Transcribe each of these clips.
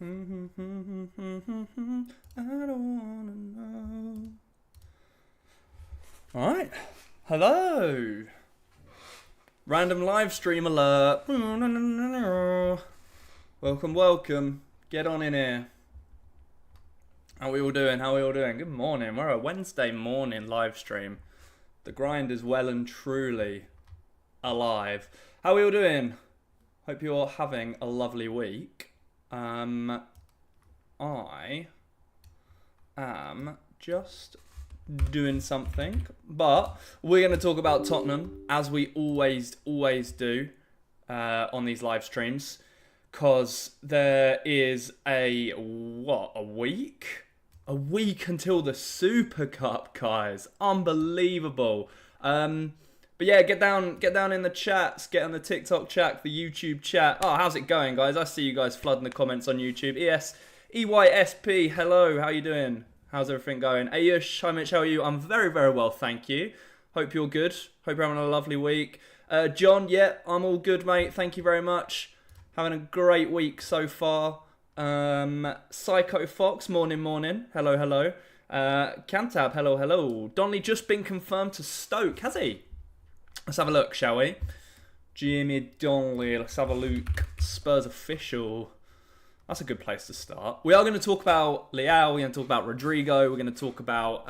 don't wanna know. Alright. Hello. Random live stream alert. Welcome, welcome. Get on in here. How are we all doing? How are we all doing? Good morning. We're a Wednesday morning live stream. The grind is well and truly alive. How are we all doing? Hope you're having a lovely week. I am just doing something, but we're going to talk about Tottenham as we always do on these live streams, because there is a week until the Super Cup, guys. Unbelievable. But yeah, get down in the chats, get on the TikTok chat, the YouTube chat. Oh, how's it going, guys? I see you guys flooding the comments on YouTube. EYSP, hello, how you doing? How's everything going? Ayush, hi Mitch, how are you? I'm very, very well, thank you. Hope you're good. Hope you're having a lovely week. John, yeah, I'm all good, mate. Thank you very much. Having a great week so far. Psycho Fox, morning. Hello. Cantab, hello. Donnelly just been confirmed to Stoke, has he? Let's have a look, shall we? Jimmy Donnelly, let's have a look. Spurs official. That's a good place to start. We are going to talk about Leao. We're going to talk about Rodrigo. We're going to talk about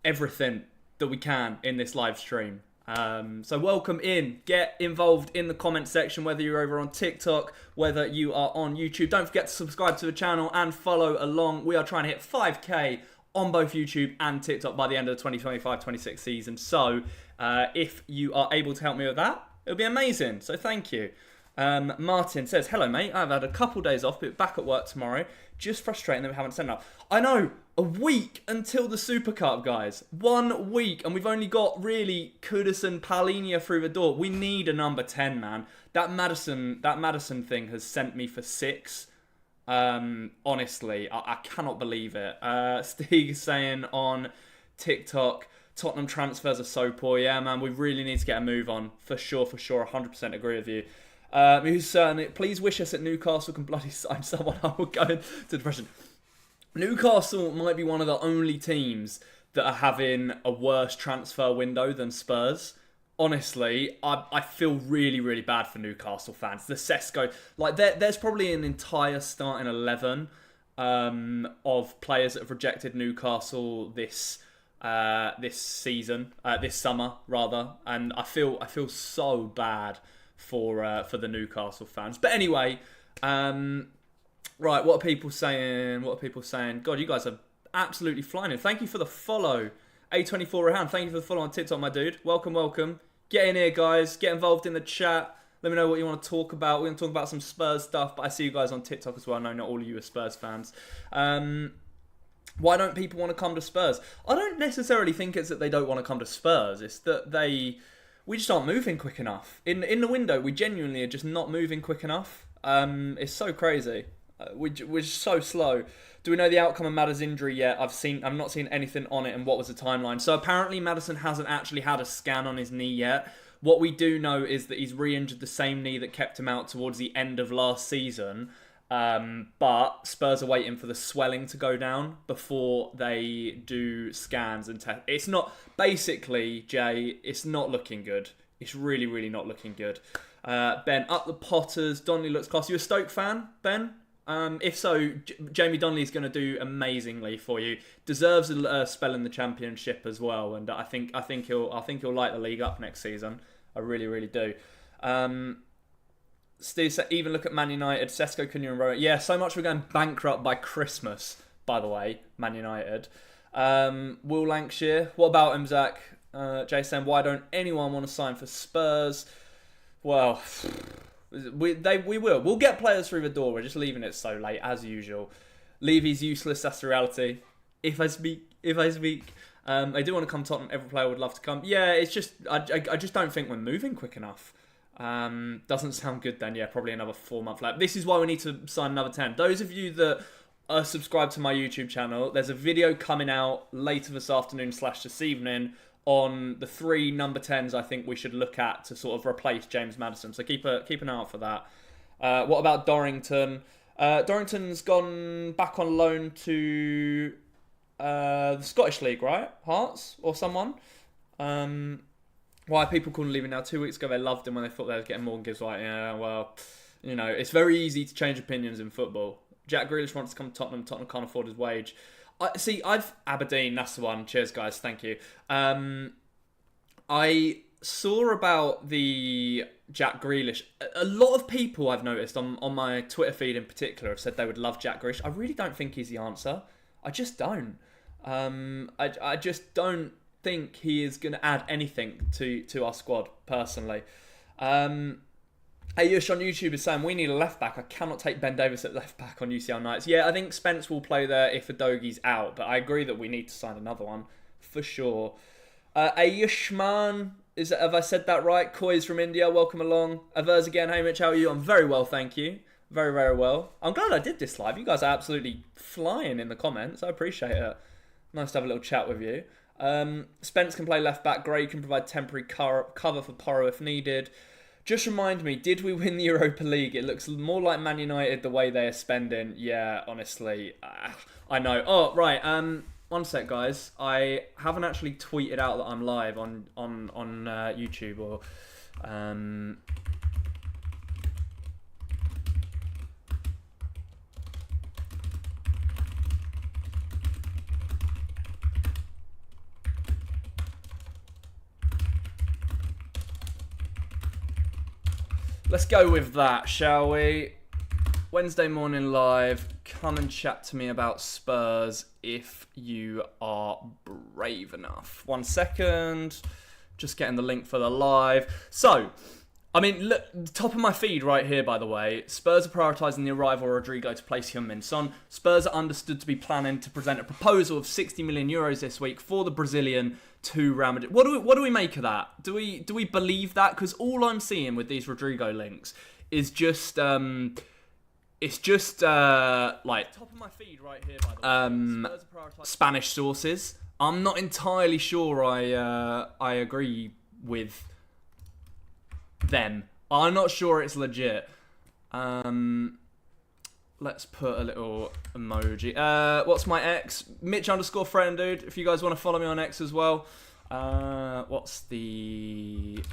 everything that we can in this live stream. So welcome in. Get involved in the comment section, whether you're over on TikTok, whether you are on YouTube. Don't forget to subscribe to the channel and follow along. We are trying to hit 5K on both YouTube and TikTok by the end of the 2025-26 season. So if you are able to help me with that, it'll be amazing. So thank you. Martin says, hello mate, I've had a couple days off, but back at work tomorrow. Just frustrating that we haven't sent up. I know, a week until the Super Cup, guys. 1 week, and we've only got really Kudus and Palhinha through the door. We need a number 10, man. That Maddison thing has sent me for 6. Honestly, I cannot believe it. Steve saying on TikTok, Tottenham transfers are so poor. Yeah, man, we really need to get a move on. For sure. 100% agree with you. Who's saying, please wish us that Newcastle can bloody sign someone. I will go into depression. Newcastle might be one of the only teams that are having a worse transfer window than Spurs. Honestly, I feel really bad for Newcastle fans. The Sesko, like there's probably an entire starting 11 of players that have rejected Newcastle this season, this summer rather, and I feel so bad for the Newcastle fans. But anyway, right, what are people saying? God, you guys are absolutely flying in. Thank you for the follow. A24 Rehan, thank you for the follow on TikTok, my dude. Welcome. Get in here, guys. Get involved in the chat. Let me know what you want to talk about. We're going to talk about some Spurs stuff, but I see you guys on TikTok as well. I know not all of you are Spurs fans. Why don't people want to come to Spurs? I don't necessarily think it's that they don't want to come to Spurs. It's that we just aren't moving quick enough. In the window, we genuinely are just not moving quick enough. It's so crazy. We're so slow. Do we know the outcome of Maddison's injury yet? I've not seen anything on it, and what was the timeline? So apparently Maddison hasn't actually had a scan on his knee yet. What we do know is that he's re-injured the same knee that kept him out towards the end of last season. But Spurs are waiting for the swelling to go down before they do scans and tests. It's not, basically, Jay, it's not looking good. It's really not looking good. Ben, up the Potters. Donnelly looks class. You a Stoke fan, Ben? If so, Jamie Donnelly's going to do amazingly for you. Deserves a spell in the Championship as well, and I think he'll light the league up next season. I really do. Steve said, even look at Man United, Sesko, Cunha and Rowe. Yeah, so much we're going bankrupt by Christmas, by the way, Man United. Will Lancashire, what about him, Zach? Jason, why don't anyone want to sign for Spurs? Well, we will. We'll get players through the door. We're just leaving it so late, as usual. Levy's useless, that's the reality. If I speak. I do want to come to Tottenham. Every player would love to come. Yeah, it's just, I just don't think we're moving quick enough. Doesn't sound good then. Yeah, probably another 4 month lap. This is why we need to sign another 10. Those of you that are subscribed to my YouTube channel, there's a video coming out later this afternoon / this evening on the 3 number 10s I think we should look at to sort of replace James Maddison. So keep an eye out for that. What about Dorrington? Dorrington's gone back on loan to the Scottish League, right? Hearts or someone. Why people couldn't leave him now? 2 weeks ago, they loved him when they thought they were getting more. And Gibbs like, yeah, well, you know, it's very easy to change opinions in football. Jack Grealish wants to come to Tottenham. Tottenham can't afford his wage. I've Aberdeen. That's the one. Cheers, guys. Thank you. I saw about the Jack Grealish. A lot of people I've noticed on my Twitter feed in particular have said they would love Jack Grealish. I really don't think he's the answer. I just don't. I just don't think he is going to add anything to our squad, personally. Ayush on YouTube is saying, we need a left-back. I cannot take Ben Davis at left-back on UCL nights. Yeah, I think Spence will play there if Adogi's out, but I agree that we need to sign another one, for sure. Ayushman, have I said that right? Koi's from India, welcome along. Avers again, hey Mitch, how are you? I'm very well, thank you. Very, very well. I'm glad I did this live. You guys are absolutely flying in the comments. I appreciate it. Nice to have a little chat with you. Spence can play left-back. Gray can provide temporary cover for Porro if needed. Just remind me, did we win the Europa League? It looks more like Man United the way they are spending. Yeah, honestly. I know. Oh, right. One sec, guys. I haven't actually tweeted out that I'm live on YouTube or... Let's go with that, shall we? Wednesday morning live. Come and chat to me about Spurs if you are brave enough. 1 second. Just getting the link for the live. So, I mean, look, top of my feed right here, by the way. Spurs are prioritising the arrival of Rodrigo to place Heung-min Son. Spurs are understood to be planning to present a proposal of 60 million euros this week for the Brazilian to Real Madrid. What do we make of that? Do we believe that? Because all I'm seeing with these Rodrigo links is just it's just like top of my feed right here, by the way. Spanish sources. I'm not entirely sure I agree with them. I'm not sure it's legit. Let's put a little emoji. What's my X? Mitch_friend, dude. If you guys want to follow me on X as well. What's the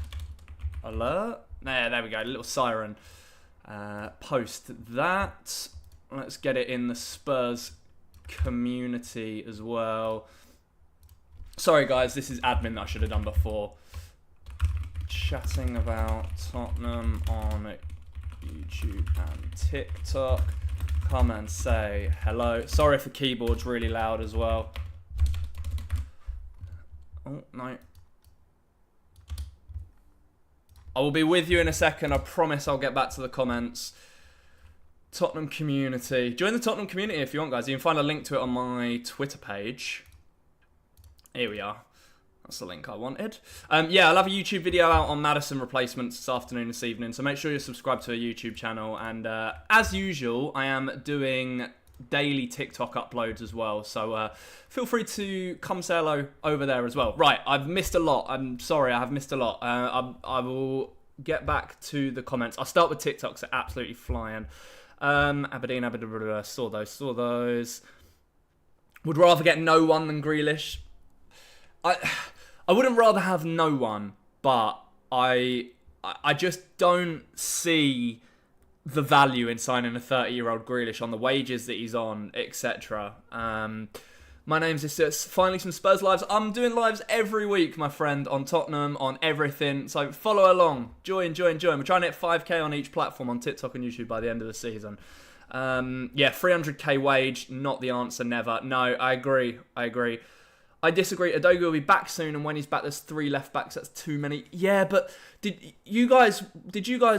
alert? There we go. A little siren. Post that. Let's get it in the Spurs community as well. Sorry, guys. This is admin that I should have done before. Chatting about Tottenham on YouTube and TikTok. Come and say hello. Sorry if the keyboard's really loud as well. Oh, no. I will be with you in a second. I promise I'll get back to the comments. Tottenham community. Join the Tottenham community if you want, guys. You can find a link to it on my Twitter page. Here we are. That's the link I wanted. Yeah, I'll have a YouTube video out on Maddison replacements this afternoon, this evening. So make sure you're subscribed to a YouTube channel. And as usual, I am doing daily TikTok uploads as well. So feel free to come say hello over there as well. Right, I've missed a lot. I'm sorry, I have missed a lot. I will get back to the comments. I'll start with TikToks. They're absolutely flying. Aberdeen, saw those. Would rather get no one than Grealish. I wouldn't rather have no one, but I just don't see the value in signing a 30-year-old Grealish on the wages that he's on, etc. My name's Isis. Finally, some Spurs lives. I'm doing lives every week, my friend, on Tottenham, on everything. So follow along. Join. We're trying to hit 5k on each platform on TikTok and YouTube by the end of the season. Yeah, 300k wage, not the answer, never. No, I agree. I disagree. Adogo will be back soon, and when he's back, there's 3 left backs. That's too many. Yeah, but did you guys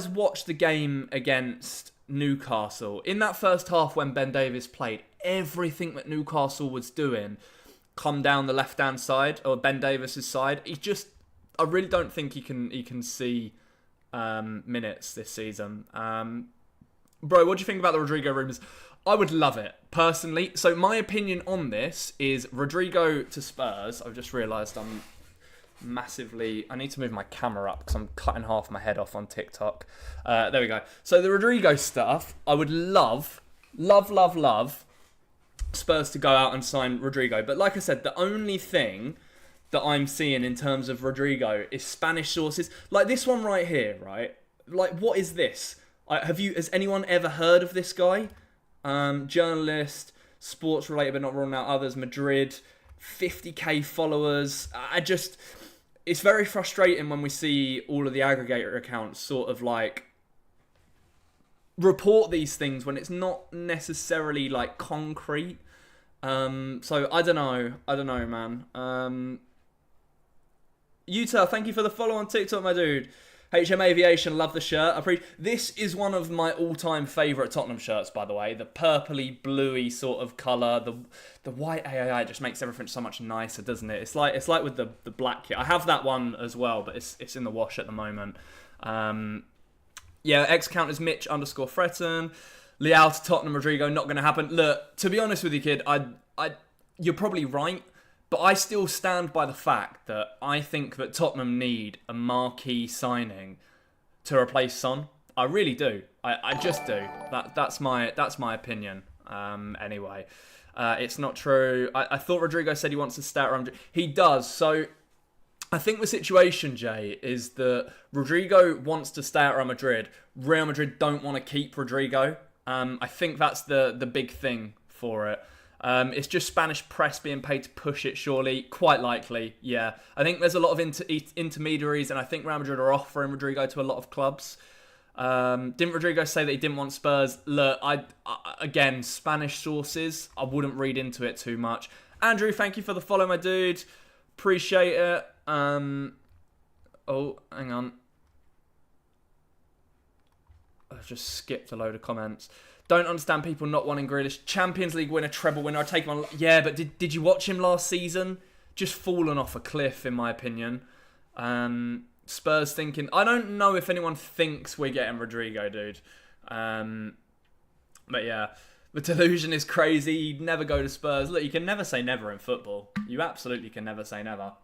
watch the game against Newcastle? In that first half when Ben Davies played, everything that Newcastle was doing come down the left-hand side, or Ben Davies' side. I really don't think he can see minutes this season. Bro, what do you think about the Rodrigo rumours? I would love it, personally. So my opinion on this is Rodrigo to Spurs. I've just realised I'm massively... I need to move my camera up because I'm cutting half my head off on TikTok. There we go. So the Rodrigo stuff, I would love love Spurs to go out and sign Rodrigo. But like I said, the only thing that I'm seeing in terms of Rodrigo is Spanish sources. Like this one right here, right? Like, what is this? Has anyone ever heard of this guy? Journalist, sports related but not ruling out others, Madrid, 50k followers. It's very frustrating when we see all of the aggregator accounts sort of like report these things when it's not necessarily like concrete. So I don't know, man. Utah, thank you for the follow on TikTok, my dude. HM Aviation, love the shirt. This is one of my all-time favourite Tottenham shirts, by the way. The purpley, bluey sort of colour. The white AAI just makes everything so much nicer, doesn't it? It's like with the black kit. I have that one as well, but it's in the wash at the moment. Yeah, X count is Mitch_Fretton. Leao to Tottenham, Rodrigo, not going to happen. Look, to be honest with you, kid, you're probably right. But I still stand by the fact that I think that Tottenham need a marquee signing to replace Son. I really do. I just do. That's my opinion. Anyway, it's not true. I thought Rodrigo said he wants to stay at Real Madrid. He does. So I think the situation, Jay, is that Rodrigo wants to stay at Real Madrid. Real Madrid don't want to keep Rodrigo. I think that's the big thing for it. It's just Spanish press being paid to push it, surely. Quite likely, yeah. I think there's a lot of intermediaries, and I think Real Madrid are offering Rodrigo to a lot of clubs. Didn't Rodrigo say that he didn't want Spurs? Look, again, Spanish sources, I wouldn't read into it too much. Andrew, thank you for the follow, my dude. Appreciate it. Oh, hang on. I've just skipped a load of comments. Don't understand people not wanting Grealish. Champions League winner, treble winner. I take him on. Yeah, but did you watch him last season? Just fallen off a cliff, in my opinion. Spurs thinking. I don't know if anyone thinks we're getting Rodrigo, dude. But yeah, the delusion is crazy. He'd never go to Spurs. Look, you can never say never in football. You absolutely can never say never.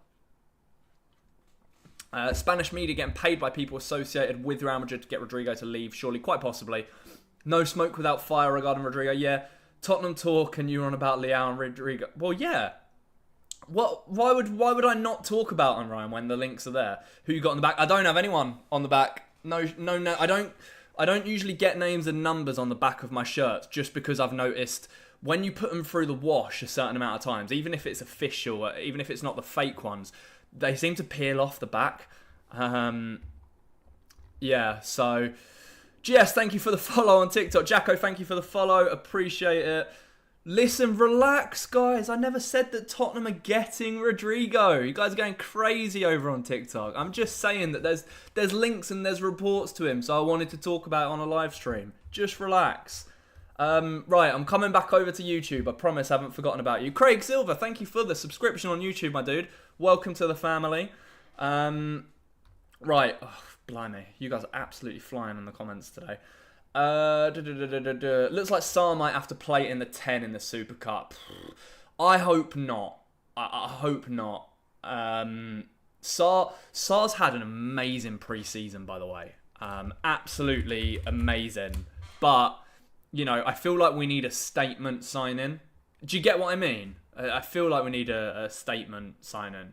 Spanish media getting paid by people associated with Real Madrid to get Rodrigo to leave. Surely, quite possibly. No smoke without fire regarding Rodrigo. Yeah, Tottenham talk and you're on about Leao and Rodrigo. Well, yeah. Why would I not talk about them, Ryan, when the links are there? Who you got on the back? I don't have anyone on the back. No. I don't usually get names and numbers on the back of my shirts just because I've noticed when you put them through the wash a certain amount of times, even if it's official, even if it's not the fake ones, they seem to peel off the back. Yeah, so Jess, thank you for the follow on TikTok. Jacko, thank you for the follow. Appreciate it. Listen, relax, guys. I never said that Tottenham are getting Rodrigo. You guys are going crazy over on TikTok. I'm just saying that there's links and there's reports to him, so I wanted to talk about it on a live stream. Just relax. Right, I'm coming back over to YouTube. I promise I haven't forgotten about you. Craig Silver, thank you for the subscription on YouTube, my dude. Welcome to the family. Right. Oh, blimey. You guys are absolutely flying in the comments today. Looks like Sarr might have to play in the 10 in the Super Cup. I hope not. I hope not. Sarr's had an amazing pre-season, by the way. Absolutely amazing. But, you know, I feel like we need a statement sign-in. Do you get what I mean? I feel like we need a statement sign-in.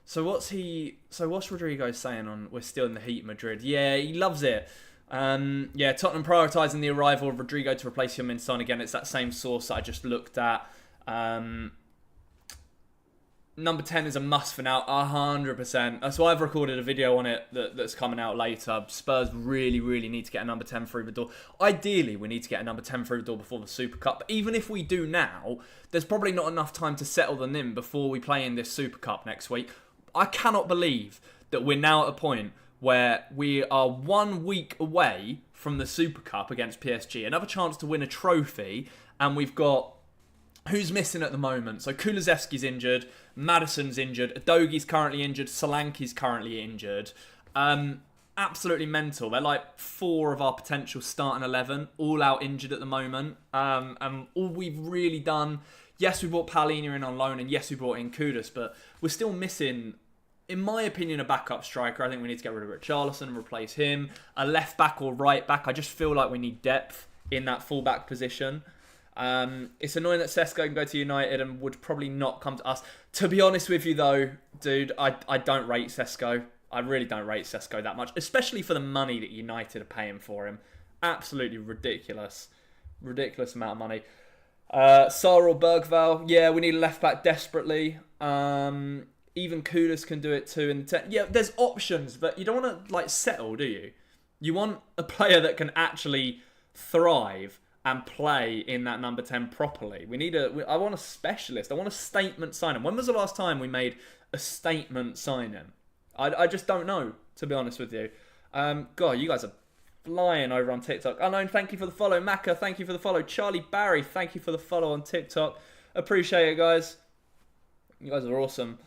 So what's Rodrigo saying on we're still in the heat, Madrid? Yeah, he loves it. Yeah, Tottenham prioritising the arrival of Rodrigo to replace Heung-min Son. Again, it's that same source that I just looked at. Number 10 is a must for now, 100%. That's why I've recorded a video on it that's coming out later. Spurs really, really need to get a number 10 through the door. Ideally, we need to get a number 10 through the door before the Super Cup. But even if we do now, there's probably not enough time to settle them in before we play in this Super Cup next week. I cannot believe that we're now at a point where we are 1 week away from the Super Cup against PSG. Another chance to win a trophy. And we've got... Who's missing at the moment? So Kulusevski's injured. Maddison's injured. Adogi's currently injured. Solanke's currently injured. Absolutely mental. They're like 4 of our potential starting 11. All out injured at the moment. And all we've really done... Yes, we brought Paulinho in on loan. And yes, we brought in Kudus. But we're still missing... In my opinion, a backup striker. I think we need to get rid of Richarlison and replace him. A left back or right back. I just feel like we need depth. in that fullback position. It's annoying that Sesko can go to United and would probably not come to us. To be honest with you though, dude, I don't rate Sesko. I really don't rate Sesko that much, especially for the money that United are paying for him. Absolutely ridiculous. Ridiculous amount of money. Sarr or Bergvall, yeah, we need a left back desperately. Even Kudus can do it too. Yeah, there's options, but you don't want to like settle, do you? You want a player that can actually thrive and play in that number 10 properly. I want a specialist. I want a statement signing. When was the last time we made a statement signing? I just don't know, to be honest with you. God, you guys are flying over on TikTok. Unknown, thank you for the follow. Maka, thank you for the follow. Charlie Barry, thank you for the follow on TikTok. Appreciate it, guys. You guys are awesome.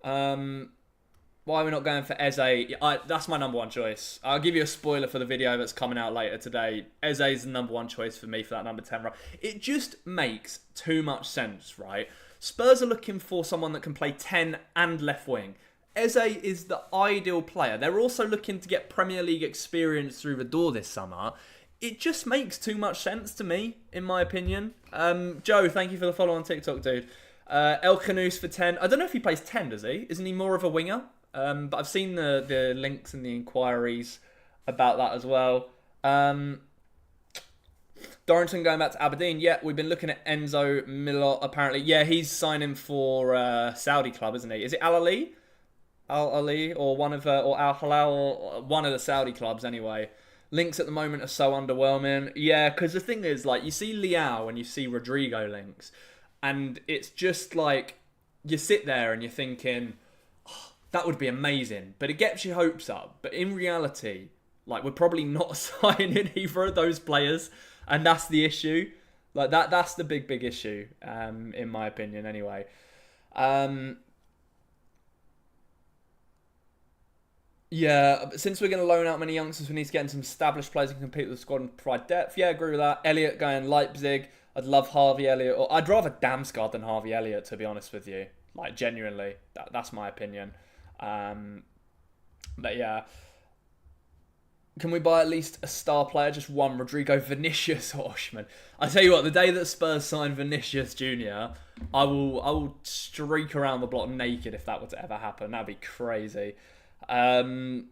Why are we not going for Eze? That's my number one choice. I'll give you a spoiler for the video that's coming out later today. Eze is the number one choice for me for that number 10 role. It just makes too much sense, right? Spurs are looking for someone that can play 10 and left wing. Eze is the ideal player. They're also looking to get Premier League experience through the door this summer. It just makes too much sense to me, in my opinion. Joe, thank you for the follow on TikTok, dude. El Khanous for 10. I don't know if he plays 10, does he? Isn't he more of a winger? But I've seen the links and the inquiries about that as well. Dorrington going back to Aberdeen. Yeah, we've been looking at Enzo Milot, apparently. Yeah, he's signing for Saudi club, isn't he? Is it Al Ali? Al Ali or one of or Al Hilal or one of the Saudi clubs anyway. Links at the moment are so underwhelming. Yeah, because the thing is, like, you see Leao and you see Rodrigo links, and it's just like you sit there and you're thinking, oh, that would be amazing, but it gets your hopes up. But in reality, like, we're probably not signing either of those players, and that's the issue. Like that's the big issue, in my opinion. Anyway. Yeah, since we're going to loan out many youngsters, we need to get in some established players who can compete with the squad and provide depth. Yeah, I agree with that. Elliott going Leipzig. I'd love Harvey Elliott. Or I'd rather Damsgaard than Harvey Elliott, to be honest with you. Like, genuinely. That's my opinion. But yeah. Can we buy at least a star player? Just one. Rodrigo, Vinicius, or Oshman. I tell you what, the day that Spurs sign Vinicius Jr., I will streak around the block naked if that were to ever happen. That'd be crazy. Could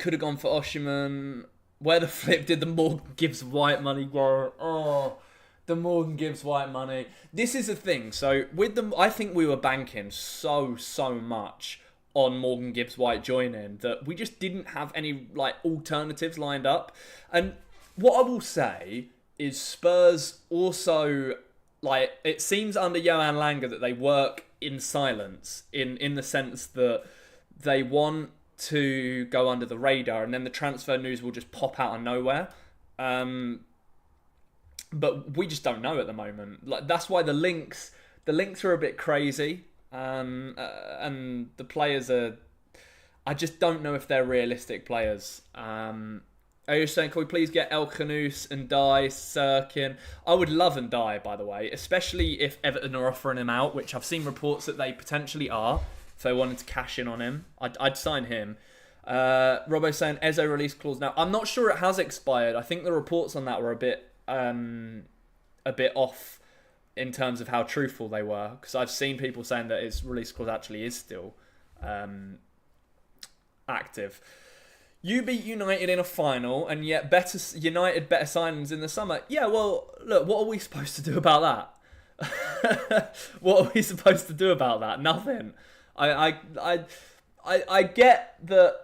have gone for Osimhen. Where the flip did the Morgan Gibbs White money go? Oh, the Morgan Gibbs White money. This is the thing. So with them, I think we were banking so much on Morgan Gibbs White joining that we just didn't have any like alternatives lined up. And what I will say is Spurs also, like, it seems under Johan Langer that they work in silence in the sense that they want to go under the radar and then the transfer news will just pop out of nowhere. But we just don't know at the moment. Like, that's why the links are a bit crazy. And the players are... I just don't know if they're realistic players. Are you saying, can we please get El Khanous and Sirkin? I would love and by the way, especially if Everton are offering him out, which I've seen reports that they potentially are. If they wanted to cash in on him, I'd sign him. Robbo saying Eze release clause now. I'm not sure it has expired. I think the reports on that were a bit off in terms of how truthful they were, because I've seen people saying that his release clause actually is still active. You beat United in a final, and yet United better signings in the summer. Yeah, well, look, what are we supposed to do about that? What are we supposed to do about that? Nothing. I get that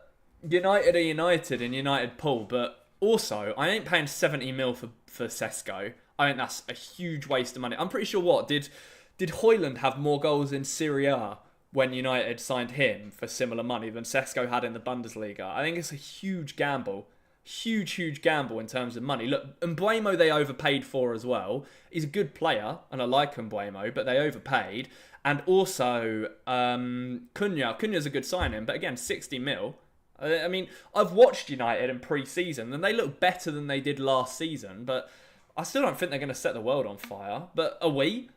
United are United and United pull, but also I ain't paying 70 mil for Sesko. I think that's a huge waste of money. I'm pretty sure did Højlund have more goals in Serie A when United signed him for similar money than Sesko had in the Bundesliga? I think it's a huge gamble. Huge gamble in terms of money. Look, Mbeumo they overpaid for as well. He's a good player, and I like Mbeumo, but they overpaid. And also, Cunha's a good signing, but again, 60 mil. I mean, I've watched United in pre-season, and they look better than they did last season, but I still don't think they're going to set the world on fire. But are we?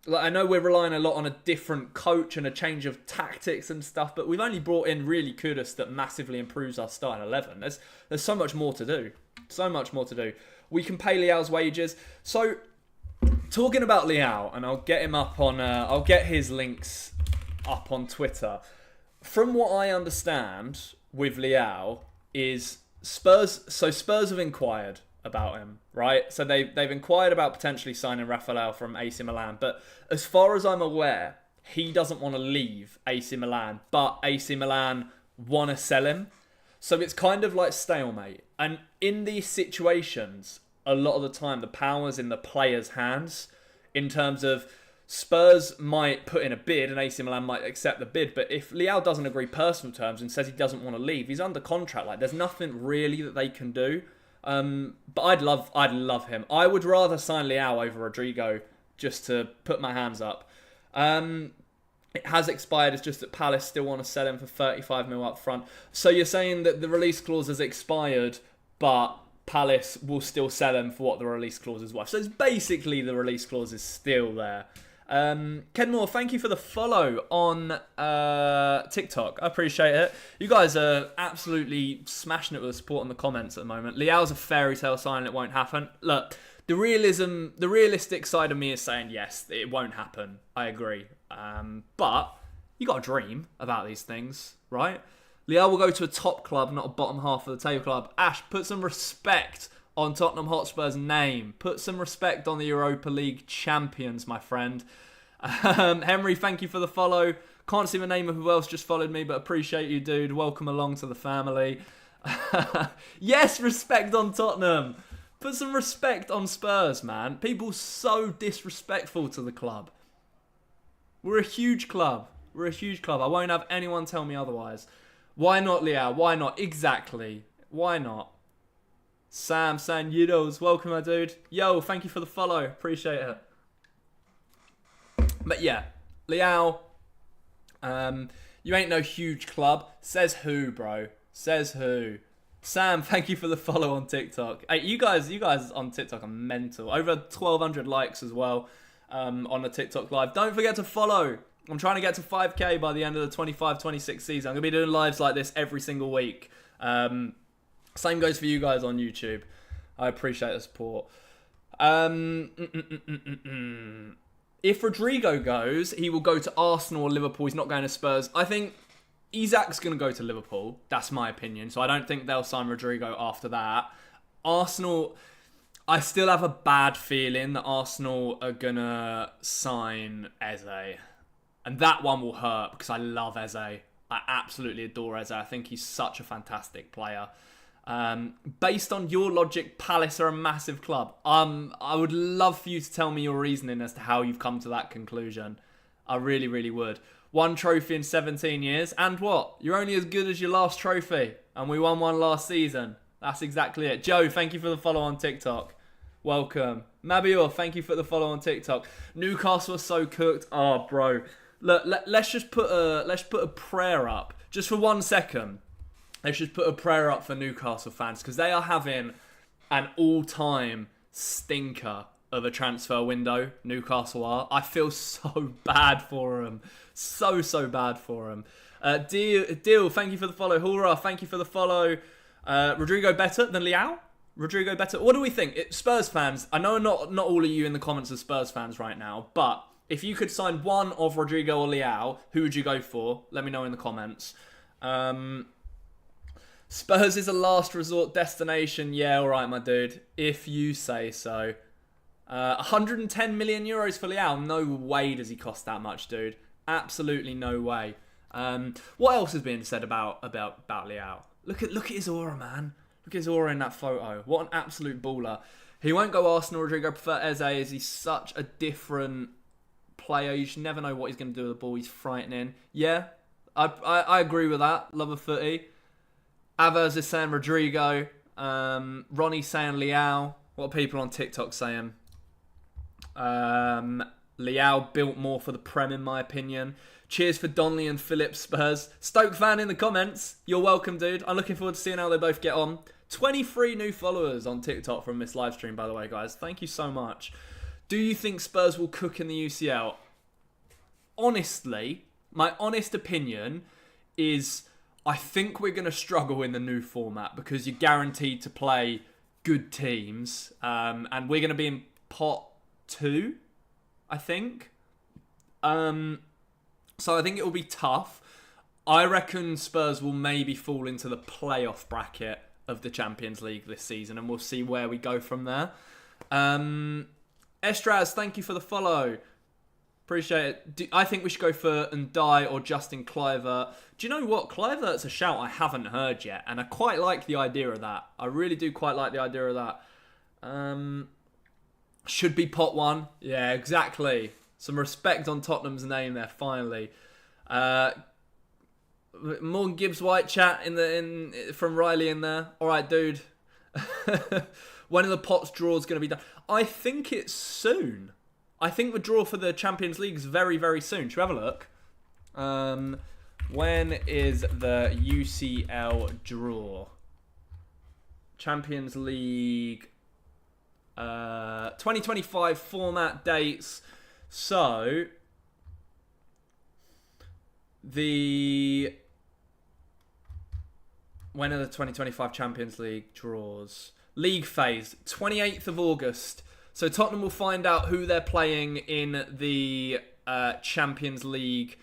Like, I know we're relying a lot on a different coach and a change of tactics and stuff, but we've only brought in really Kudus that massively improves our starting 11. There's so much more to do. So much more to do. we can pay Leao's wages. So, talking about Leao, and I'll get him up on, I'll get his links up on Twitter. From what I understand with Leao is Spurs have inquired about him, right? So they've inquired about potentially signing Rafael from AC Milan, but as far as I'm aware, he doesn't want to leave AC Milan, but AC Milan want to sell him. So it's kind of like stalemate. And in these situations, a lot of the time, the power's in the player's hands in terms of Spurs might put in a bid and AC Milan might accept the bid. But if Leao doesn't agree personal terms and says he doesn't want to leave, he's under contract. Like, there's nothing really that they can do. But I'd love him. I would rather sign Leao over Rodrigo just to put my hands up. It has expired. It's just that Palace still want to sell him for 35 mil up front. So you're saying that the release clause has expired, but Palace will still sell him for what the release clause is worth. So it's basically the release clause is still there. Ken Moore, thank you for the follow on TikTok. I appreciate it. You guys are absolutely smashing it with the support in the comments at the moment. Leao's a fairy tale sign, it won't happen. Look, the realistic side of me is saying yes, it won't happen. I agree. But you got to dream about these things, right? Leao will go to a top club, not a bottom half of the table club. Ash, put some respect on Tottenham Hotspur's name. Put some respect on the Europa League champions, my friend. Henry, thank you for the follow. Can't see the name of who else just followed me, but appreciate you, dude. Welcome along to the family. Yes, respect on Tottenham. Put some respect on Spurs, man. People so disrespectful to the club. We're a huge club. We're a huge club. I won't have anyone tell me otherwise. Why not, Leao? Why not? Exactly. Why not? Sam saying, Yudos, welcome, my dude. Yo, thank you for the follow. Appreciate it. But yeah, Leao, you ain't no huge club. Says who, bro? Says who? Sam, thank you for the follow on TikTok. Hey, you guys on TikTok are mental. Over 1,200 likes as well on the TikTok live. Don't forget to follow. I'm trying to get to 5K by the end of the 25-26 season. I'm going to be doing lives like this every single week. Same goes for you guys on YouTube. I appreciate the support. If Rodrigo goes, he will go to Arsenal or Liverpool. He's not going to Spurs. I think Isak's going to go to Liverpool. That's my opinion. So I don't think they'll sign Rodrigo after that. Arsenal, I still have a bad feeling that Arsenal are going to sign Eze. And that one will hurt because I love Eze. I absolutely adore Eze. I think he's such a fantastic player. Based on your logic, Palace are a massive club. I would love for you to tell me your reasoning as to how you've come to that conclusion. I really, really would. 1 trophy in 17 years, and what? You're only as good as your last trophy, and we won one last season. That's exactly it. Joe, thank you for the follow on TikTok. Welcome. Mabior, thank you for the follow on TikTok. Newcastle are so cooked. Oh, bro. Look, let's just put a prayer up just for 1 second. Let's just put a prayer up for Newcastle fans because they are having an all-time stinker of a transfer window. Newcastle are. I feel so bad for them. So bad for them. Deal, thank you for the follow. Hoorah, thank you for the follow. Rodrigo better than Leao? Rodrigo better? What do we think? Spurs fans, I know not all of you in the comments are Spurs fans right now, but if you could sign one of Rodrigo or Leao, who would you go for? Let me know in the comments. Spurs is a last resort destination. Yeah, all right, my dude. If you say so. 110 million euros for Leao. No way does he cost that much, dude. Absolutely no way. What else is being said about Leao? Look at his aura, man. Look at his aura in that photo. What an absolute baller. He won't go Arsenal, Rodrigo. I prefer Eze as he's such a different player. You should never know what he's going to do with the ball. He's frightening. Yeah, I agree with that. Love a footy. Avers is saying Rodrigo. Ronnie's saying Leao. What are people on TikTok saying? Leao built more for the Prem, in my opinion. Cheers for Donley and Phillips Spurs. Stoke fan in the comments. You're welcome, dude. I'm looking forward to seeing how they both get on. 23 new followers on TikTok from this live stream, by the way, guys. Thank you so much. Do you think Spurs will cook in the UCL? Honestly, my honest opinion is I think we're going to struggle in the new format because you're guaranteed to play good teams. And we're going to be in pot 2, I think. So I think it will be tough. I reckon Spurs will maybe fall into the playoff bracket of the Champions League this season, and we'll see where we go from there. Estraz, thank you for the follow. Appreciate it. I think we should go for Ndai or Justin Kluivert. Do you know what? Kluivert's a shout I haven't heard yet, and I quite like the idea of that. I really do quite like the idea of that. Should be pot 1. Yeah, exactly. Some respect on Tottenham's name there, finally. Morgan Gibbs White chat from Riley in there. All right, dude. When are the pots draws going to be done? I think it's soon. I think the draw for the Champions League is very, very soon. Should we have a look? When is the UCL draw? Champions League 2025 format dates. So when are the 2025 Champions League draws? League phase, 28th of August. So Tottenham will find out who they're playing in the Champions League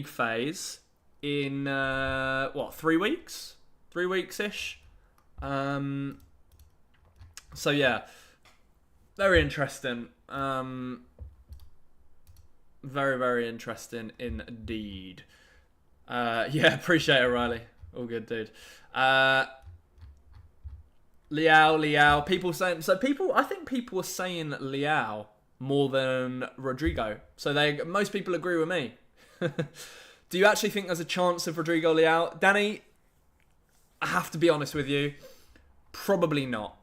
phase in 3 weeks? 3 weeks-ish. So yeah, very interesting. Very, very interesting indeed. Yeah, appreciate it, Riley. All good, dude. Leao. I think people are saying Leao more than Rodrigo. So most people agree with me. Do you actually think there's a chance of Rodrigo Leao? Danny, I have to be honest with you. Probably not.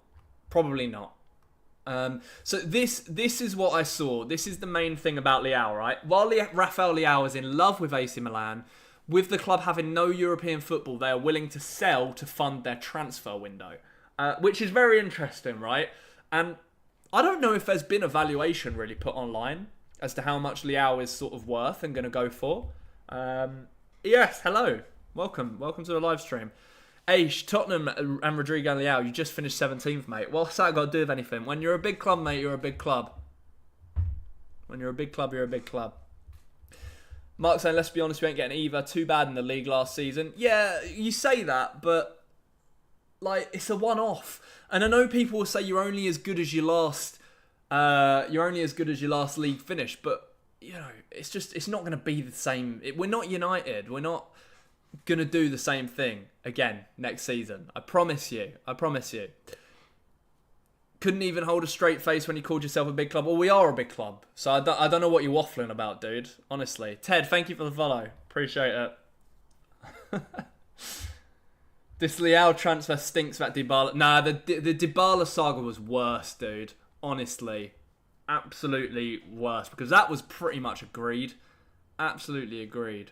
So this is what I saw. This is the main thing about Leao, right? While Rafael Leao is in love with AC Milan, with the club having no European football, they are willing to sell to fund their transfer window. Which is very interesting, right? And I don't know if there's been a valuation really put online as to how much Leao is sort of worth and going to go for. Yes, hello. Welcome to the live stream. Aish, Tottenham and Rodrigo and Leao, you just finished 17th, mate. What's that got to do with anything? When you're a big club, mate, you're a big club. When you're a big club, you're a big club. Mark saying, let's be honest, we ain't getting either. Too bad in the league last season. Yeah, you say that, but like it's a one-off. And I know people will say you're only as good as your last league finish, but you know, it's not going to be the same. We're not United. We're not going to do the same thing again next season. I promise you. Couldn't even hold a straight face when you called yourself a big club. Well, we are a big club. So I don't know what you're waffling about, dude. Honestly. Ted, thank you for the follow. Appreciate it. This Leao transfer stinks about Dybala. Nah, the Dybala saga was worse, dude. Honestly. Absolutely worse. Because that was pretty much agreed. Absolutely agreed.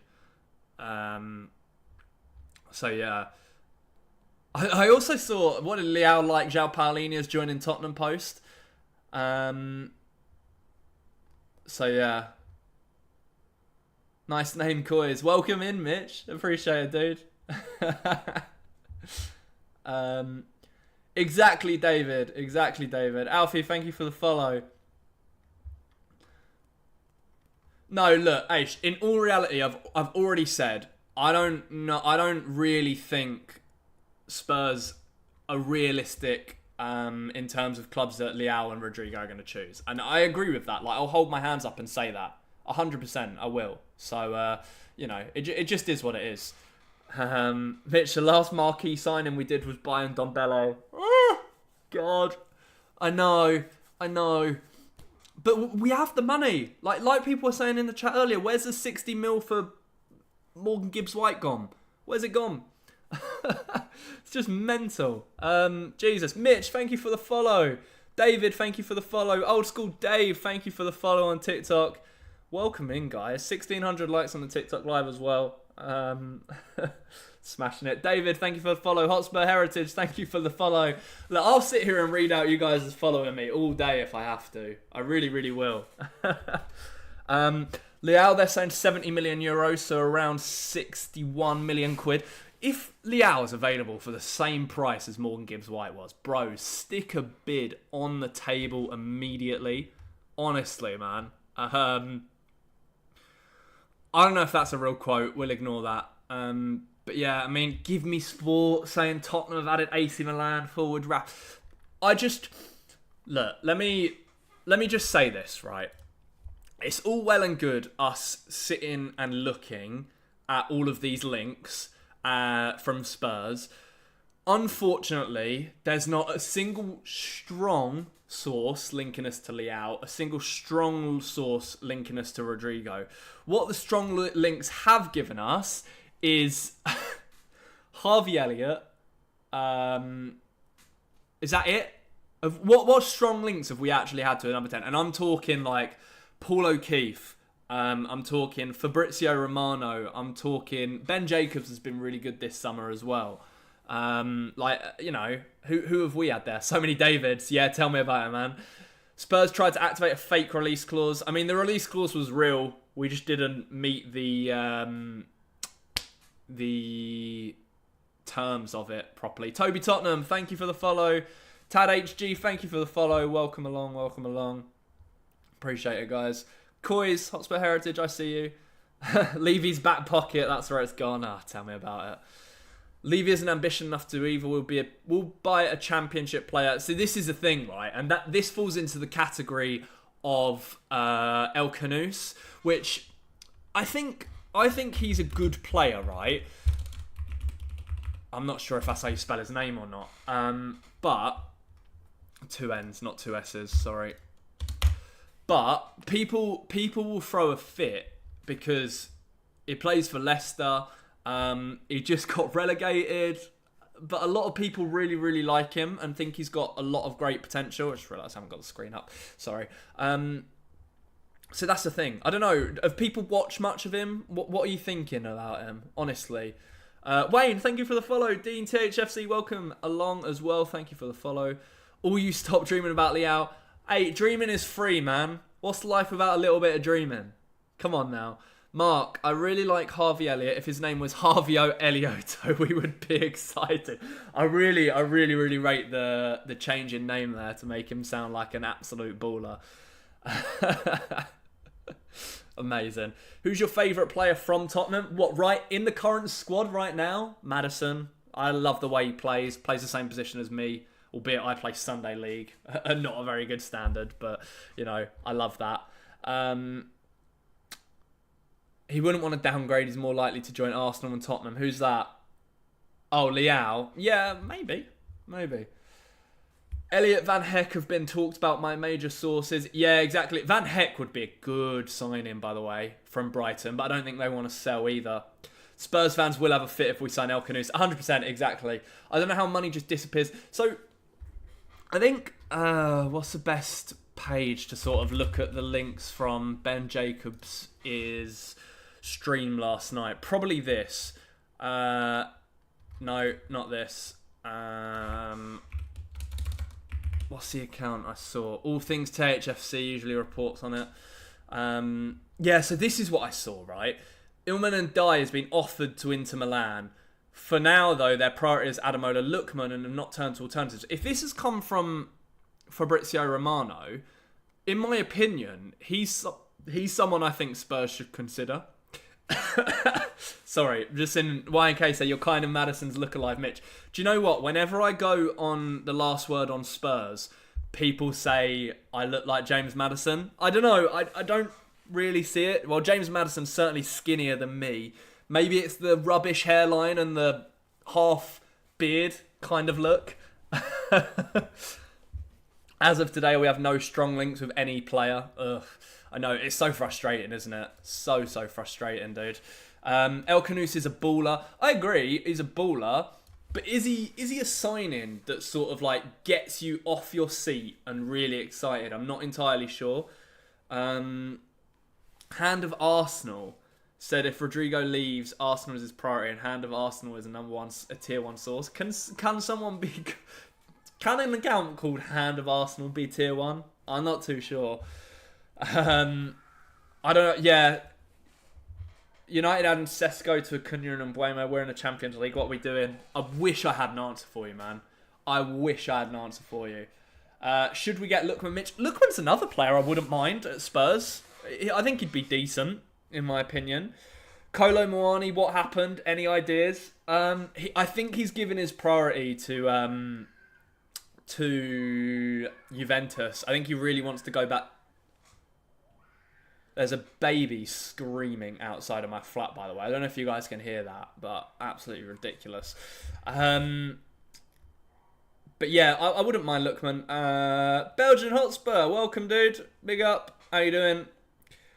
So, yeah. I also saw, what did Leao like João Paulina's joining Tottenham post? So, yeah. Nice name, Coys. Welcome in, Mitch. Appreciate it, dude. Exactly, David. Alfie, thank you for the follow. No, look, Aish, in all reality, I've already said, I don't really think Spurs are realistic in terms of clubs that Leao and Rodrigo are going to choose. And I agree with that. Like, I'll hold my hands up and say that. 100%, I will. So, it just is what it is. Mitch, the last marquee signing we did was Bayern Dombello. Oh, God. I know. But we have the money. Like people were saying in the chat earlier, where's the 60 mil for Morgan Gibbs White gone? Where's it gone? It's just mental. Jesus. Mitch, thank you for the follow. David, thank you for the follow. Old school Dave, thank you for the follow on TikTok. Welcome in, guys. 1,600 likes on the TikTok live as well. Smashing it. David, thank you for the follow. Hotspur Heritage, thank you for the follow. Look, I'll sit here and read out you guys as following me all day if I have to. I really, really will. Leao, they're saying 70 million euros, so around 61 million quid. if Leao is available for the same price as Morgan Gibbs-White was, bro, stick a bid on the table immediately. Honestly, man. I don't know if that's a real quote. We'll ignore that. But yeah, I mean, give me sport saying Tottenham have added AC Milan forward wrap. Look, let me just say this, right? It's all well and good us sitting and looking at all of these links from Spurs. Unfortunately, there's not a single strong source linking us to Leao, a single strong source linking us to Rodrigo. What the strong links have given us is Harvey Elliott. Is that it? What strong links have we actually had to a number 10? And I'm talking like Paul O'Keefe. I'm talking Fabrizio Romano. I'm talking Ben Jacobs has been really good this summer as well. Who have we had there? So many Davids. Yeah, tell me about it, man. Spurs tried to activate a fake release clause. I mean, the release clause was real. We just didn't meet the terms of it properly. Toby Tottenham, thank you for the follow. Tad HG, thank you for the follow. Welcome along. Appreciate it, guys. Coys, Hotspur Heritage, I see you. Levy's back pocket, that's where it's gone. Tell me about it. Levy isn't ambition enough to either. We'll buy a championship player. So this is the thing, right? And that this falls into the category of El Canous, which I think he's a good player, right? I'm not sure if that's how you spell his name or not. But 2 N's, not 2 S's. Sorry. But people will throw a fit because he plays for Leicester. He just got relegated, but a lot of people really, really like him and think he's got a lot of great potential. I just realised I haven't got the screen up. Sorry. So that's the thing. I don't know. Have people watched much of him? What are you thinking about him? Honestly. Wayne, thank you for the follow. Dean THFC, welcome along as well. Thank you for the follow. All you stop dreaming about Leao. Hey, dreaming is free, man. What's life without a little bit of dreaming? Come on now. Mark, I really like Harvey Elliott. If his name was Harvio Eliotto, we would be excited. I really rate the change in name there to make him sound like an absolute baller. Amazing. Who's your favourite player from Tottenham? What, right in the current squad right now? Maddison. I love the way he plays. Plays the same position as me. Albeit I play Sunday League. Not a very good standard, but, you know, I love that. He wouldn't want to downgrade. He's more likely to join Arsenal and Tottenham. Who's that? Oh, Leao. Yeah, maybe. Elliot Van Heck have been talked about by major sources. Yeah, exactly. Van Heck would be a good sign-in, by the way, from Brighton, but I don't think they want to sell either. Spurs fans will have a fit if we sign El Canous. 100%, exactly. I don't know how money just disappears. So, I think, what's the best page to sort of look at the links from Ben Jacobs' stream last night? Probably this. No, not this. What's the account I saw? All Things THFC usually reports on it. Yeah, so this is what I saw, right? Ilman and Dye has been offered to Inter Milan. For now, though, their priority is Ademola Lookman and have not turned to alternatives. If this has come from Fabrizio Romano, in my opinion, he's someone I think Spurs should consider. Sorry, just in YNK say you're kind of Maddison's look-alive Mitch. Do you know what? Whenever I go on the last word on Spurs, people say I look like James Maddison. I don't know. I don't really see it. Well, James Maddison's certainly skinnier than me. Maybe it's the rubbish hairline and the half beard kind of look. As of today, we have no strong links with any player. Ugh. I know, it's so frustrating, isn't it? So frustrating, dude. El Canous is a baller. I agree, he's a baller. But is he a sign-in that sort of like gets you off your seat and really excited? I'm not entirely sure. Hand of Arsenal said if Rodrigo leaves, Arsenal is his priority, and Hand of Arsenal is a tier 1 source. Can someone be... Can an account called Hand of Arsenal be tier 1? I'm not too sure. I don't know. Yeah. United adding Sesko to Cunha and Mbuemo. We're in the Champions League. What are we doing? I wish I had an answer for you, man. I wish I had an answer for you. Should we get Lookman Mitch? Lookman's another player I wouldn't mind at Spurs. I think he'd be decent, in my opinion. Kolo Muani, what happened? Any ideas? I think he's given his priority to Juventus. I think he really wants to go back. There's a baby screaming outside of my flat, by the way. I don't know if you guys can hear that, but absolutely ridiculous. But yeah, I wouldn't mind Lookman. Belgian Hotspur, welcome, dude. Big up. How you doing?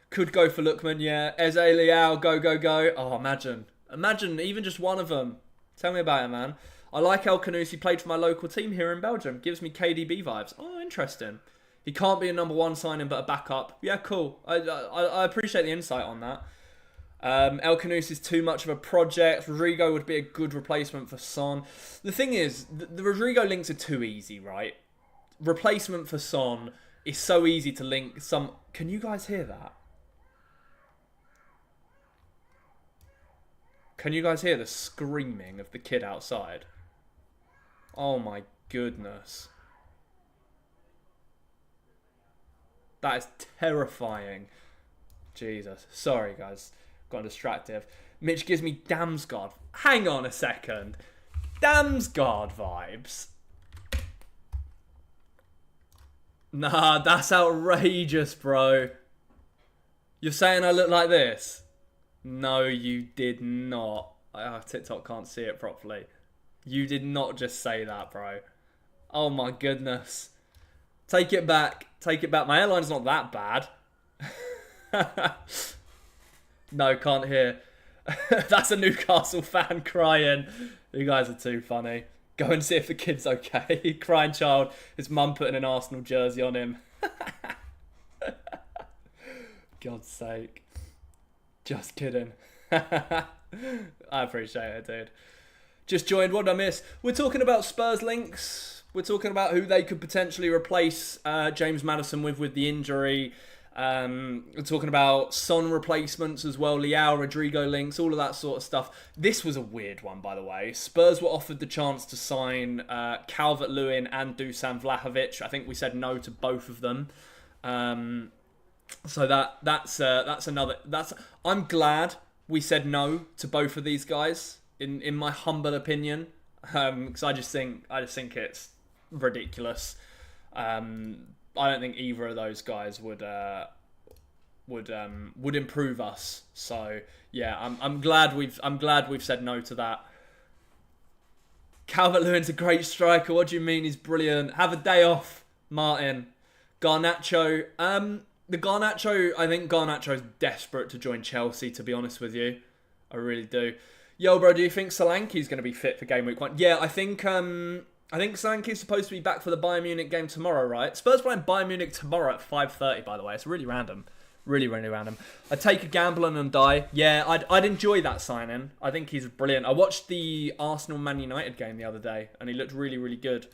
Could go for Lookman, yeah. Eze, Leao, go, go, go. Oh, imagine. Imagine even just one of them. Tell me about it, man. I like El Kanous. He played for my local team here in Belgium. Gives me KDB vibes. Oh, interesting. He can't be a number one signing, but a backup. Yeah, cool. I appreciate the insight on that. El Kanous is too much of a project. Rodrigo would be a good replacement for Son. The thing is, the Rodrigo links are too easy, right? Replacement for Son is so easy to link some... Can you guys hear that? Can you guys hear the screaming of the kid outside? Oh my goodness. That is terrifying. Jesus. Sorry, guys. Got distracted. Mitch gives me Damsgaard. Hang on a second. Damsgaard vibes. Nah, that's outrageous, bro. You're saying I look like this? No, you did not. TikTok can't see it properly. You did not just say that, bro. Oh my goodness. Take it back. Take it back. My airline's not that bad. No, can't hear. That's a Newcastle fan crying. You guys are too funny. Go and see if the kid's okay. Crying child. His mum putting an Arsenal jersey on him. God's sake. Just kidding. I appreciate it, dude. Just joined. What did I miss? We're talking about Spurs links. We're talking about who they could potentially replace James Maddison with the injury. We're talking about Son replacements as well. Leao, Rodrigo links, all of that sort of stuff. This was a weird one, by the way. Spurs were offered the chance to sign Calvert-Lewin and Dusan Vlahovic. I think we said no to both of them. So that's another. I'm glad we said no to both of these guys. In my humble opinion, because I just think it's ridiculous. I don't think either of those guys would improve us. So yeah, I'm glad we've said no to that. Calvert-Lewin's a great striker. What do you mean he's brilliant? Have a day off, Martin. Garnacho. The Garnacho. I think Garnacho is desperate to join Chelsea. To be honest with you, I really do. Yo, bro, do you think Solanke's going to be fit for game week 1? Yeah, I think Solanke's supposed to be back for the Bayern Munich game tomorrow, right? Spurs playing Bayern Munich tomorrow at 5:30, by the way. It's really random. Really, really random. I'd take a gamble on and die. Yeah, I'd enjoy that signing. I think he's brilliant. I watched the Arsenal-Man United game the other day, and he looked really, really good.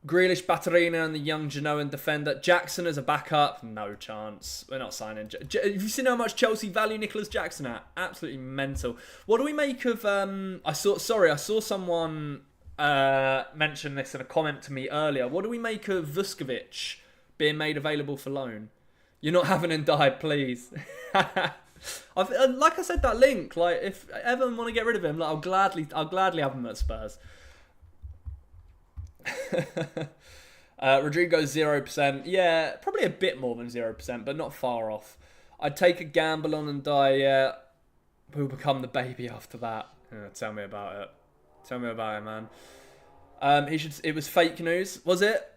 Grealish, Batterina, and the young Genoan defender. Jackson as a backup? No chance. We're not signing. Have you seen how much Chelsea value Nicholas Jackson at? Absolutely mental. What do we make of... I saw someone mention this in a comment to me earlier. What do we make of Vuskovic being made available for loan? You're not having him die, please. Like I said, that link. Like, if Everton want to get rid of him, like, I'll gladly have him at Spurs. Rodrigo 0%. Yeah, probably a bit more than 0%, but not far off. I'd take a gamble on and die. Yeah, we'll become the baby after that. Yeah, tell me about it. Tell me about it, man. It was fake news, was it?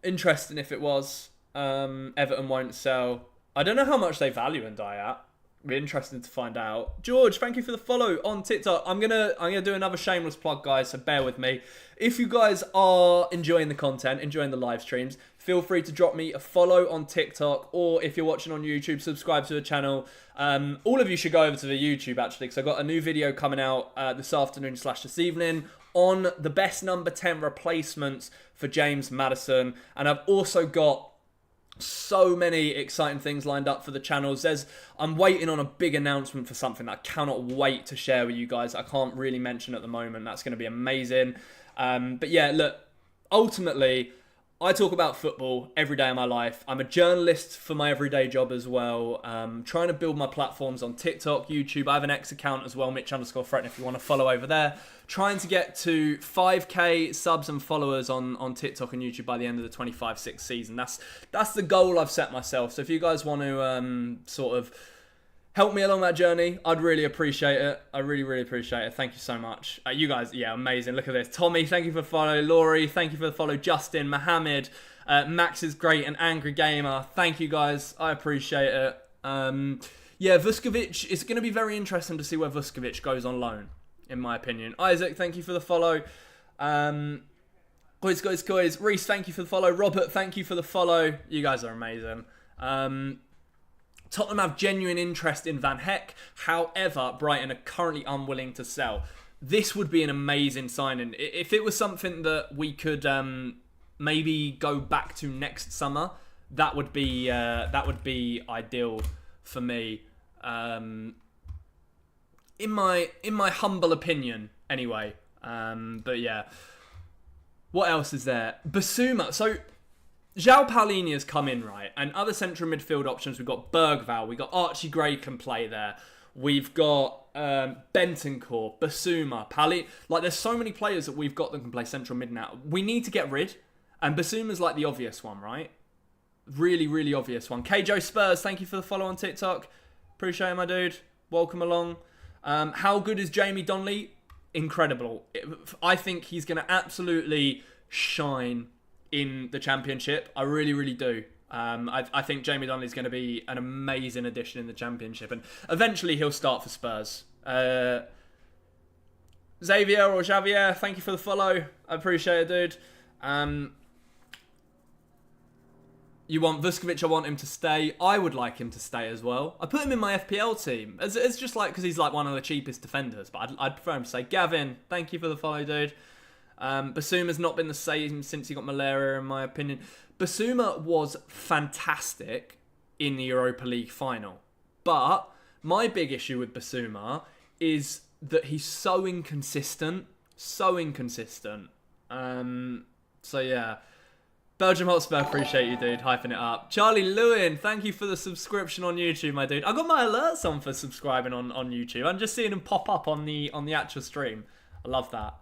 Interesting if it was. Everton won't sell. I don't know how much they value and die at. Be interesting to find out. George, thank you for the follow on TikTok. I'm gonna do another shameless plug, guys, so bear with me. If you guys are enjoying the content, enjoying the live streams, feel free to drop me a follow on TikTok, or if you're watching on YouTube, subscribe to the channel. All of you should go over to the YouTube, actually, because I've got a new video coming out this afternoon / this evening on the best number 10 replacements for James Maddison. And I've also got So many exciting things lined up for the channels. I'm waiting on a big announcement for something that I cannot wait to share with you guys. I can't really mention at the moment. That's going to be amazing. But yeah, look, ultimately, I talk about football every day of my life. I'm a journalist for my everyday job as well. Trying to build my platforms on TikTok, YouTube. I have an X account as well, Mitch_Fretton, if you want to follow over there. Trying to get to 5k subs and followers on TikTok and YouTube by the end of the 25-6 season. That's the goal I've set myself. So if you guys want to sort of help me along that journey, I'd really appreciate it. I really, really appreciate it. Thank you so much. You guys, yeah, amazing. Look at this. Tommy, thank you for the follow. Laurie, thank you for the follow. Justin, Mohammed, Max is great, and Angry Gamer. Thank you guys. I appreciate it. Yeah, Vuskovic, it's going to be very interesting to see where Vuskovic goes on loan, in my opinion. Isaac, thank you for the follow. Guys. Reese, thank you for the follow. Robert, thank you for the follow. You guys are amazing. Tottenham have genuine interest in Van Heck. However, Brighton are currently unwilling to sell. This would be an amazing signing. If it was something that we could maybe go back to next summer, that would be ideal for me. In my humble opinion, anyway. But yeah, what else is there? Basuma. So João Paulinho has come in, right? And other central midfield options, we've got Bergvall, we've got Archie Gray can play there. We've got Bentancur, Basuma, Paulinho. Like, there's so many players that we've got that can play central mid now. We need to get rid. And Basuma's like the obvious one, right? Really, really obvious one. Kjo Spurs, thank you for the follow on TikTok. Appreciate it, my dude. Welcome along. How good is Jamie Donnelly? Incredible. I think he's going to absolutely shine in the Championship. I really, really do. I think Jamie Donnelly is going to be an amazing addition in the Championship, and eventually he'll start for Spurs. Xavier or Javier, thank you for the follow. I appreciate it, dude. You want Vuskovic, I want him to stay. I would like him to stay as well. I put him in my FPL team. It's just like, because he's like one of the cheapest defenders, but I'd prefer him to stay. Gavin, thank you for the follow, dude. Basuma's not been the same since he got malaria, in my opinion. Basuma was fantastic in the Europa League final. But my big issue with Basuma is that he's so inconsistent. So inconsistent. So yeah. Belgium Hotspur, appreciate you, dude. Hyping it up. Charlie Lewin, thank you for the subscription on YouTube, my dude. I got my alerts on for subscribing on YouTube. I'm just seeing them pop up on the actual stream. I love that.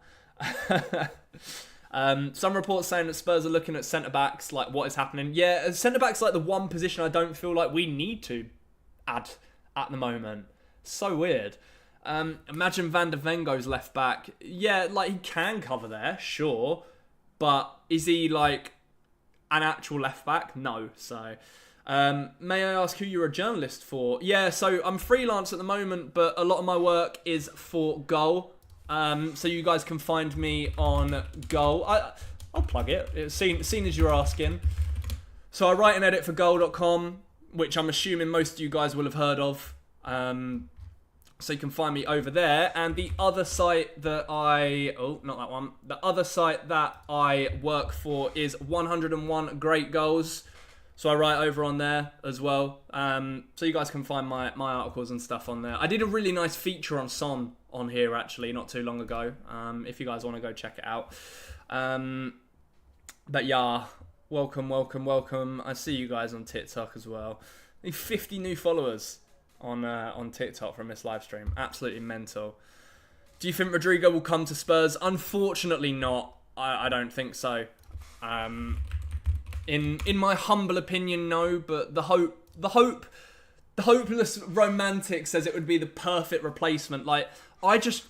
Some reports saying that Spurs are looking at centre-backs, like what is happening. Yeah, centre-backs like the one position I don't feel like we need to add at the moment. So weird. Imagine Van der Ven goes left back. Yeah, like he can cover there, sure. But is he like an actual left back? No. So, may I ask who you're a journalist for? Yeah, so I'm freelance at the moment, but a lot of my work is for Goal. So you guys can find me on Goal. I'll plug it. Seen as you're asking. So I write and edit for Goal.com, which I'm assuming most of you guys will have heard of. So you can find me over there. And the other site that not that one. The other site that I work for is 101 Great Goals. So I write over on there as well. So you guys can find my articles and stuff on there. I did a really nice feature on Son on here actually not too long ago. If you guys want to go check it out. But yeah, welcome. I see you guys on TikTok as well. 50 new followers on TikTok from this live stream. Absolutely mental. Do you think Rodrygo will come to Spurs? Unfortunately not. I don't think so. In my humble opinion, no, but the hopeless romantic says it would be the perfect replacement. Like, I just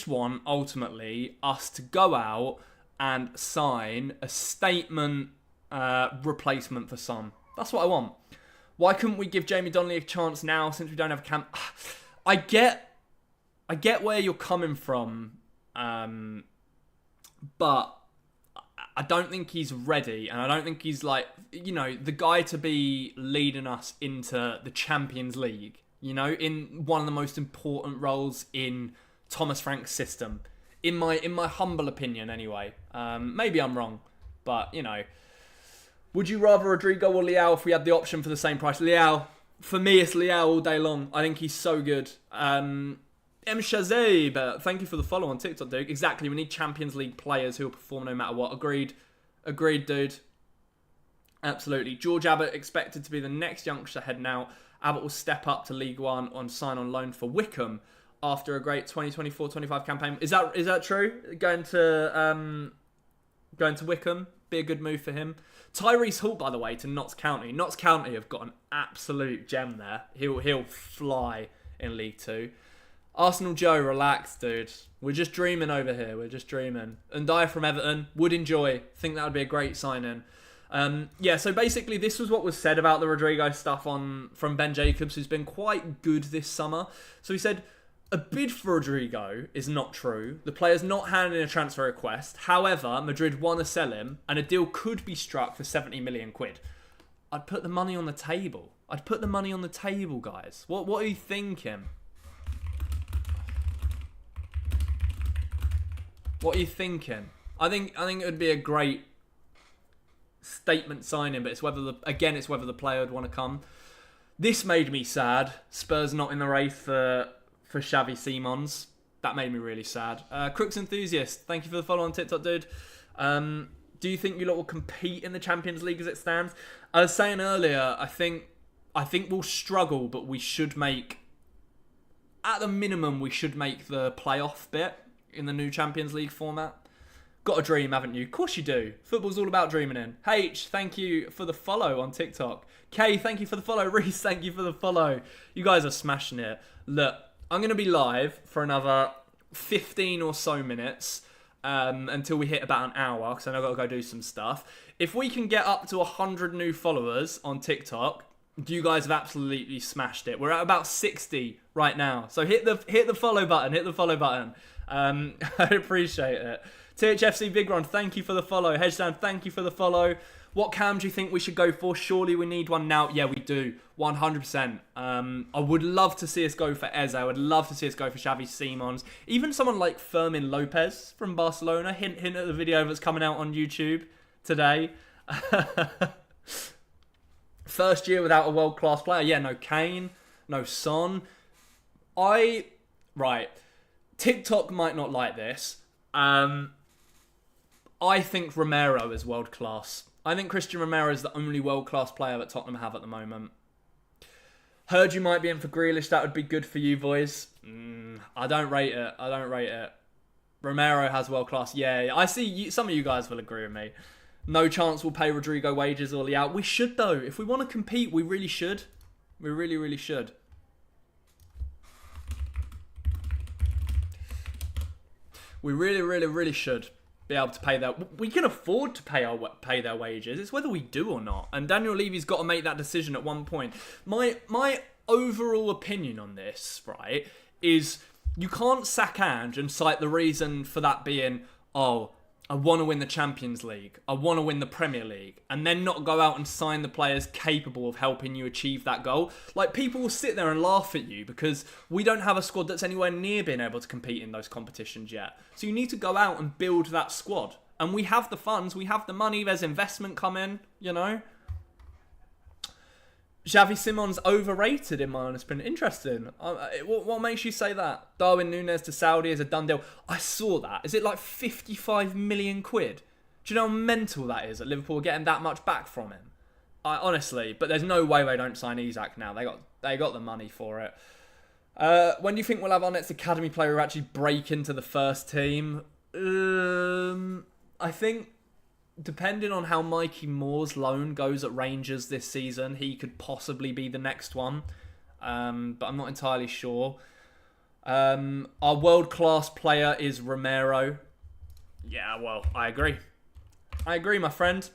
want ultimately us to go out and sign a statement replacement for Son. That's what I want. Why couldn't we give Jamie Donnelly a chance now since we don't have a camp? I get where you're coming from, but I don't think he's ready, and I don't think he's like, the guy to be leading us into the Champions League, in one of the most important roles in Thomas Frank's system, in my humble opinion anyway. Maybe I'm wrong, but Would you rather Rodrigo or Leao if we had the option for the same price? Leao. For me, it's Leao all day long. I think he's so good. M. Shazib, thank you for the follow on TikTok, dude. Exactly, we need Champions League players who will perform no matter what. Agreed. Agreed, dude. Absolutely. George Abbott expected to be the next youngster heading out. Abbott will step up to League One on sign on loan for Wickham after a great 2024-25 campaign. Is that true? Going to Wickham, be a good move for him. Tyrese Hall, by the way, to Notts County. Notts County have got an absolute gem there. He'll fly in League Two. Arsenal Joe, relax, dude. We're just dreaming over here. We're just dreaming. And Dyer from Everton, would enjoy. Think that would be a great sign-in. Yeah, so basically this was what was said about the Rodrigo stuff from Ben Jacobs, who's been quite good this summer. So he said, a bid for Rodrigo is not true. The player's not handing a transfer request. However, Madrid want to sell him, and a deal could be struck for 70 million quid. I'd put the money on the table. I'd put the money on the table, guys. What are you thinking? What are you thinking? I think it would be a great statement signing, but it's whether the player would want to come. This made me sad. Spurs not in the race for Xavi Simons. That made me really sad. Crooks Enthusiast, thank you for the follow on TikTok, dude. Do you think you lot will compete in the Champions League as it stands? I was saying earlier, I think we'll struggle, but we should make, at the minimum, we should make the playoff bit in the new Champions League format. Got a dream, haven't you? Of course you do. Football's all about dreaming in. H, thank you for the follow on TikTok. K, thank you for the follow. Reese, thank you for the follow. You guys are smashing it. Look, I'm going to be live for another 15 or so minutes until we hit about an hour, because I know I've got to go do some stuff. If we can get up to 100 new followers on TikTok, you guys have absolutely smashed it. We're at about 60 right now. So hit the follow button. Hit the follow button. I appreciate it. THFC Big Run, thank you for the follow. Hedgedown, thank you for the follow. What cam do you think we should go for? Surely we need one now. Yeah, we do. 100%. I would love to see us go for Eze. I would love to see us go for Xavi Simons. Even someone like Fermin Lopez from Barcelona. Hint at the video that's coming out on YouTube today. First year without a world-class player. Yeah, no Kane, no Son. Right. TikTok might not like this. I think Romero is world-class. I think Christian Romero is the only world-class player that Tottenham have at the moment. Heard you might be in for Grealish. That would be good for you, boys. I don't rate it. Romero has world-class. Yeah, I see some of you guys will agree with me. No chance we'll pay Rodrigo wages or Leao. We should, though. If we want to compete, we really should. We really, really should. We really, really, really should be able to pay that. We can afford to pay their wages. It's whether we do or not. And Daniel Levy's got to make that decision at one point. My overall opinion on this, right, is you can't sack Ange and cite the reason for that being, oh, I want to win the Champions League. I want to win the Premier League. And then not go out and sign the players capable of helping you achieve that goal. Like, people will sit there and laugh at you because we don't have a squad that's anywhere near being able to compete in those competitions yet. So you need to go out and build that squad. And we have the funds. We have the money. There's investment coming, you know. Xavi Simons overrated in my honest opinion. Interesting. What makes you say that? Darwin Núñez to Saudi is a done deal. I saw that. Is it like 55 million quid? Do you know how mental that is that Liverpool are getting that much back from him? Honestly, but there's no way they don't sign Isak now. They got the money for it. When do you think we'll have our next academy player who actually break into the first team? I think, depending on how Mikey Moore's loan goes at Rangers this season, he could possibly be the next one. But I'm not entirely sure. Our world-class player is Romero. Yeah, well, I agree. I agree, my friend.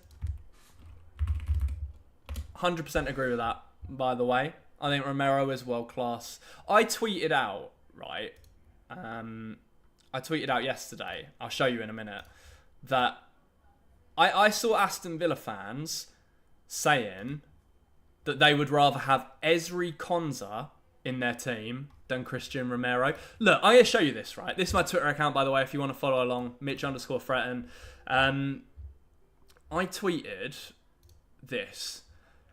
100% agree with that, by the way. I think Romero is world-class. I tweeted out, right? I tweeted out yesterday. I'll show you in a minute. That I saw Aston Villa fans saying that they would rather have Ezri Konsa in their team than Christian Romero. Look, I'm going to show you this, right? This is my Twitter account, by the way, if you want to follow along, Mitch_Fretton. I tweeted this.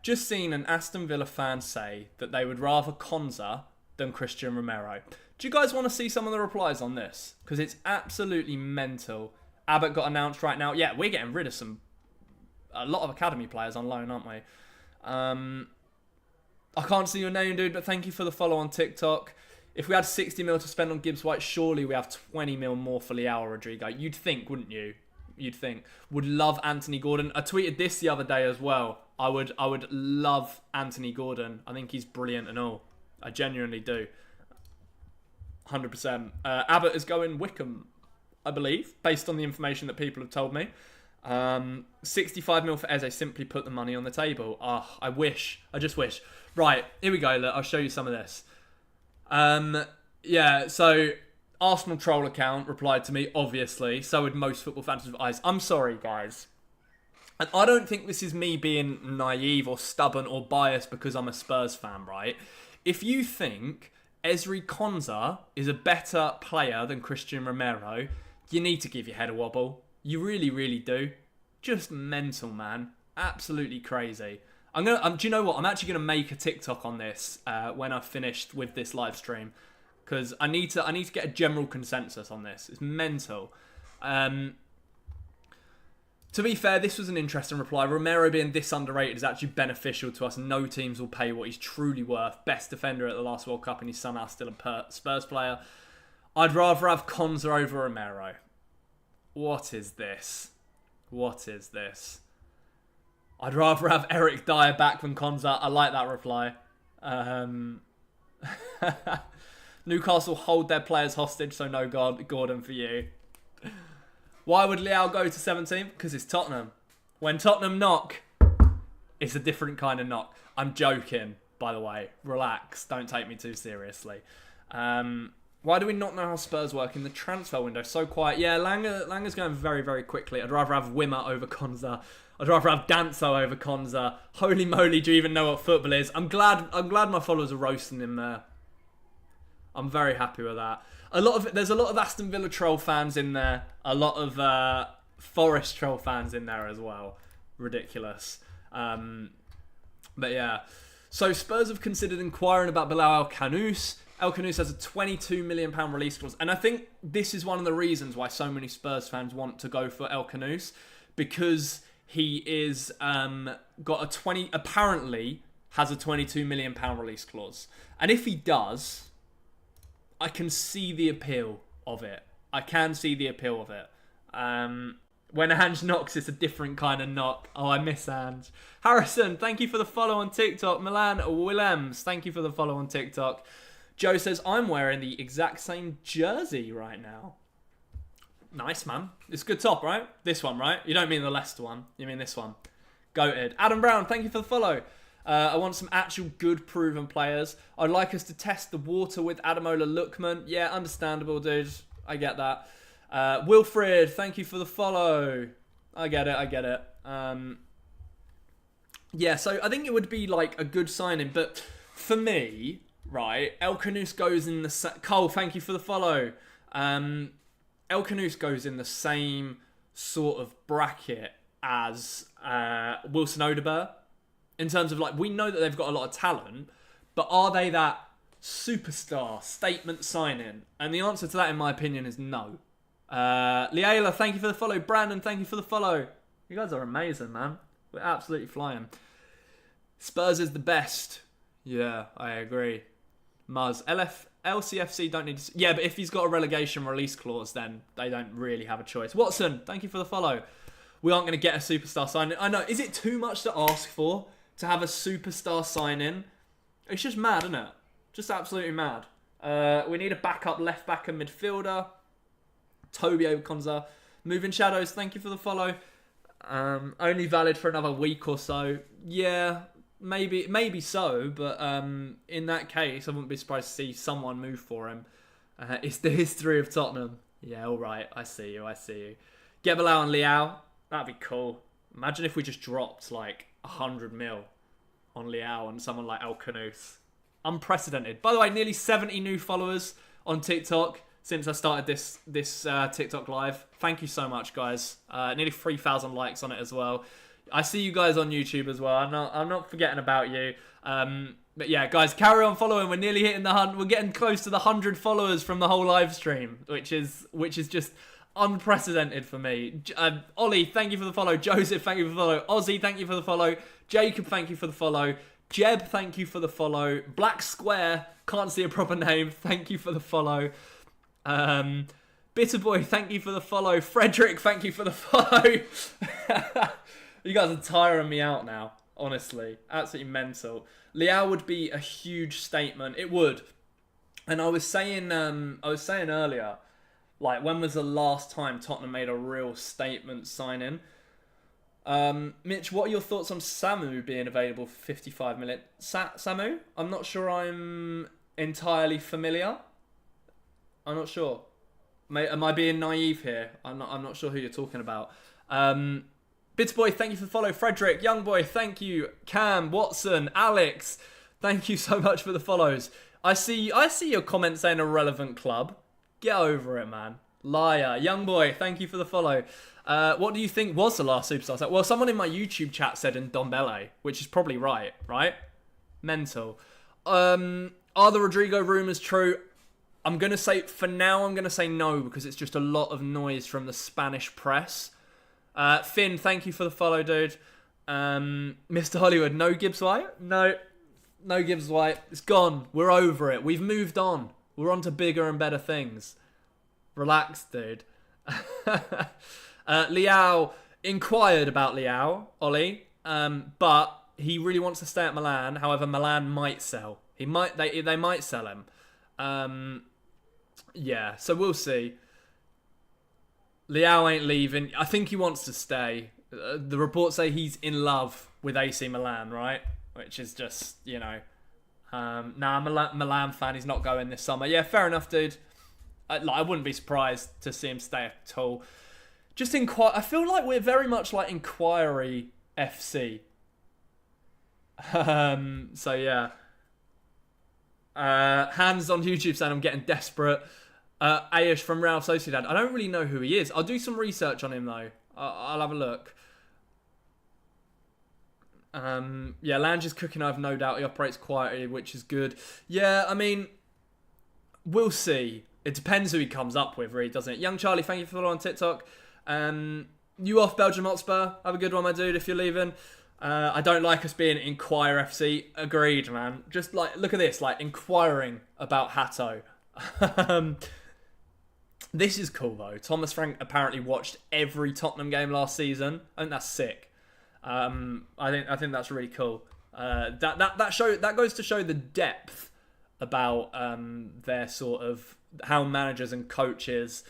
Just seen an Aston Villa fan say that they would rather Konza than Christian Romero. Do you guys want to see some of the replies on this? Because it's absolutely mental. Abbott got announced right now. Yeah, we're getting rid of a lot of academy players on loan, aren't we? I can't see your name, dude, but thank you for the follow on TikTok. If we had 60 mil to spend on Gibbs White, surely we have 20 mil more for Leao or Rodrigo. You'd think, wouldn't you? You'd think. Would love Anthony Gordon. I tweeted this the other day as well. I would love Anthony Gordon. I think he's brilliant and all. I genuinely do. 100%. Abbott is going Wickham, I believe, based on the information that people have told me. 65 mil for Eze. Simply put the money on the table. I wish. I just wish. Right, here we go. Look, I'll show you some of this. Yeah, so Arsenal troll account replied to me, obviously. So would most football fans with eyes. I'm sorry, guys. And I don't think this is me being naive or stubborn or biased because I'm a Spurs fan, right? If you think Ezri Konza is a better player than Christian Romero, you need to give your head a wobble. You really, really do. Just mental, man. Absolutely crazy. Do you know what? I'm actually gonna make a TikTok on this when I've finished with this live stream, because I need to get a general consensus on this. It's mental. To be fair, this was an interesting reply. Romero being this underrated is actually beneficial to us. No teams will pay what he's truly worth. Best defender at the last World Cup, and he's somehow still a Spurs player. I'd rather have Konza over Romero. What is this? What is this? I'd rather have Eric Dyer back than Konza. I like that reply. Newcastle hold their players hostage, so no Gordon for you. Why would Leao go to 17th? Because it's Tottenham. When Tottenham knock, it's a different kind of knock. I'm joking, by the way. Relax. Don't take me too seriously. Why do we not know how Spurs work in the transfer window? So quiet. Yeah, Langer's going very, very quickly. I'd rather have Wimmer over Konza. I'd rather have Danso over Konza. Holy moly, do you even know what football is? I'm glad my followers are roasting him there. I'm very happy with that. There's a lot of Aston Villa troll fans in there. A lot of Forest troll fans in there as well. Ridiculous. But yeah. So Spurs have considered inquiring about Bilal El-Khanous. El-Khanous has a £22 million release clause. And I think this is one of the reasons why so many Spurs fans want to go for El-Khanous. Because he is apparently has a £22 million release clause. And if he does, I can see the appeal of it. I can see the appeal of it. When Ange knocks, it's a different kind of knock. Oh, I miss Ange. Harrison, thank you for the follow on TikTok. Milan Willems, thank you for the follow on TikTok. Joe says, I'm wearing the exact same jersey right now. Nice, man. It's a good top, right? This one, right? You don't mean the Leicester one. You mean this one. Goated. Adam Brown, thank you for the follow. I want some actual good proven players. I'd like us to test the water with Ademola Lookman. Yeah, understandable, dude. I get that. Wilfred, thank you for the follow. I get it. Yeah, so I think it would be like a good signing. But for me, right, El-Khanous goes in the... Cole, thank you for the follow. El-Khanous goes in the same sort of bracket as Wilson Odobert. In terms of, like, we know that they've got a lot of talent, but are they that superstar statement signing? And the answer to that, in my opinion, is no. Leila, thank you for the follow. Brandon, thank you for the follow. You guys are amazing, man. We're absolutely flying. Spurs is the best. Yeah, I agree. Muzz. LCFC don't need to... Yeah, but if he's got a relegation release clause, then they don't really have a choice. Watson, thank you for the follow. We aren't going to get a superstar signing. I know, is it too much to ask for? To have a superstar sign-in? It's just mad, isn't it? Just absolutely mad. We need a backup left back and midfielder. Toby Konza. Moving Shadows, thank you for the follow. Only valid for another week or so. Yeah, maybe so, but in that case, I wouldn't be surprised to see someone move for him. It's the history of Tottenham. Yeah, all right. I see you. Get Bilal and Leao. That'd be cool. Imagine if we just dropped like 100 mil on Leao and someone like El-Khanous. Unprecedented. By the way, nearly 70 new followers on TikTok since I started this TikTok live. Thank you so much, guys. Nearly 3,000 likes on it as well. I see you guys on YouTube as well. I'm not forgetting about you. But yeah, guys, carry on following. We're nearly hitting the 100. We're getting close to the 100 followers from the whole live stream, which is just unprecedented for me. Ollie, thank you for the follow. Joseph, thank you for the follow. Ozzy, thank you for the follow. Jacob, thank you for the follow. Jeb, thank you for the follow. Black Square, can't see a proper name. Thank you for the follow. Bitterboy, thank you for the follow. Frederick, thank you for the follow. You guys are tiring me out now, honestly. Absolutely mental. Leao would be a huge statement. It would. And I was saying earlier, like, when was the last time Tottenham made a real statement signing? Mitch, what are your thoughts on Samu being available for 55 million? Samu? I'm not sure I'm entirely familiar. I'm not sure. Am I being naive here? I'm not sure who you're talking about. Bitterboy, thank you for the follow. Frederick, Youngboy, thank you. Cam, Watson, Alex, thank you so much for the follows. I see your comment saying irrelevant club. Get over it, man. Liar. Youngboy, thank you for the follow. What do you think was the last superstar set? Well, someone in my YouTube chat said Ndombele, which is probably right? Mental. Are the Rodrigo rumours true? For now, I'm going to say no, because it's just a lot of noise from the Spanish press. Finn, thank you for the follow, dude. Mr. Hollywood, no Gibbs White? No Gibbs White. It's gone. We're over it. We've moved on. We're on to bigger and better things. Relax, dude. Leao inquired about Leao, Ollie, but he really wants to stay at Milan. However, Milan might sell. They might sell him. Yeah, so we'll see. Leao ain't leaving. I think he wants to stay. The reports say he's in love with AC Milan, right? Which is just, I'm a Milan fan. He's not going this summer. Yeah, fair enough, dude. I wouldn't be surprised to see him stay at all. Just I feel like we're very much like Inquiry FC. So yeah. Hands on YouTube saying I'm getting desperate. Ayush from Real Sociedad. I don't really know who he is. I'll do some research on him though. I'll have a look. Yeah, Lange is cooking. I have no doubt he operates quietly, which is good. Yeah, I mean, we'll see. It depends who he comes up with, really, doesn't it? Young Charlie, thank you for following on TikTok. You off Belgium Hotspur. Have a good one, my dude, if you're leaving. I don't like us being Inquire FC. Agreed, man. Just look at this, inquiring about Hatto. This is cool though. Thomas Frank apparently watched every Tottenham game last season. I think that's sick. I think that's really cool. That goes to show the depth about their sort of how managers and coaches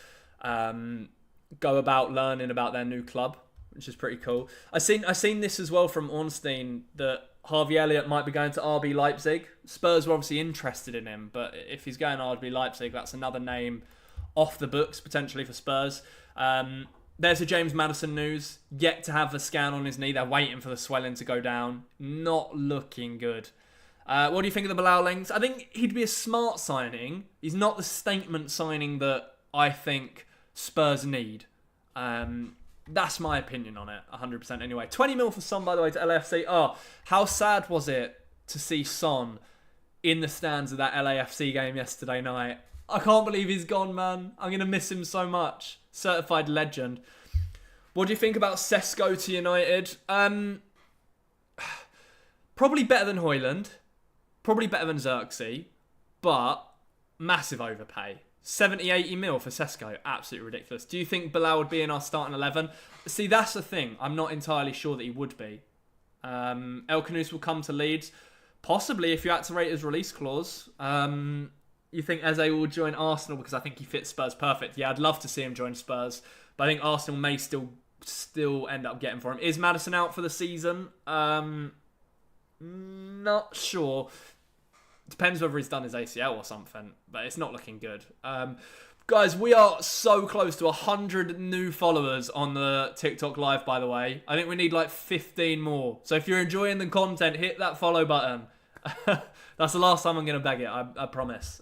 go about learning about their new club, which is pretty cool. I seen this as well from Ornstein that Harvey Elliott might be going to RB Leipzig. Spurs were obviously interested in him, but if he's going to RB Leipzig, that's another name off the books potentially for Spurs. There's the James Maddison news. Yet to have a scan on his knee. They're waiting for the swelling to go down. Not looking good. What do you think of the Bilal links? I think he'd be a smart signing. He's not the statement signing that I think Spurs need. That's my opinion on it, 100% anyway. 20 mil for Son, by the way, to LAFC. Oh, how sad was it to see Son in the stands of that LAFC game yesterday night? I can't believe he's gone, man. I'm going to miss him so much. Certified legend. What do you think about Sesko to United? Probably better than Højlund. Probably better than Xerxes. But massive overpay. 70, 80 mil for Sesko. Absolutely ridiculous. Do you think Bilal would be in our starting 11? See, that's the thing. I'm not entirely sure that he would be. El Khanous will come to Leeds. Possibly if you activate his release clause. You think Eze will join Arsenal because I think he fits Spurs perfect. Yeah, I'd love to see him join Spurs. But I think Arsenal may still end up getting for him. Is Maddison out for the season? Not sure. Depends whether he's done his ACL or something, but it's not looking good. Guys, we are so close to 100 new followers on the TikTok live, by the way. I think we need 15 more. So if you're enjoying the content, hit that follow button. That's the last time I'm going to beg it, I promise.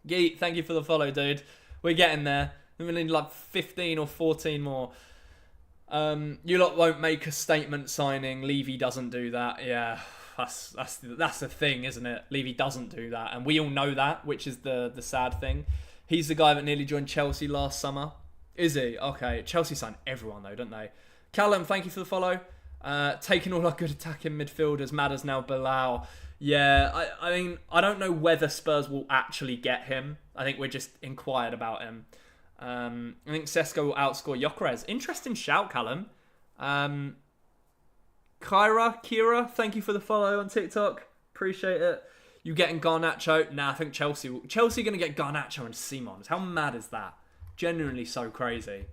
Geet, thank you for the follow, dude. We're getting there. We need 15 or 14 more. You lot won't make a statement signing. Levy doesn't do that. Yeah, that's the thing, isn't it? Levy doesn't do that, and we all know that, which is the sad thing. He's the guy that nearly joined Chelsea last summer. Is he? Okay. Chelsea signed everyone though, don't they? Callum, thank you for the follow. Taking all our good attacking midfielders. Maddison now Bilal. Yeah, I mean, I don't know whether Spurs will actually get him. I think we're just inquired about him. I think Sesko will outscore Gyökeres. Interesting shout, Callum. Kira, thank you for the follow on TikTok. Appreciate it. You getting Garnacho? Nah, I think Chelsea going to get Garnacho and Simons. How mad is that? Genuinely so crazy.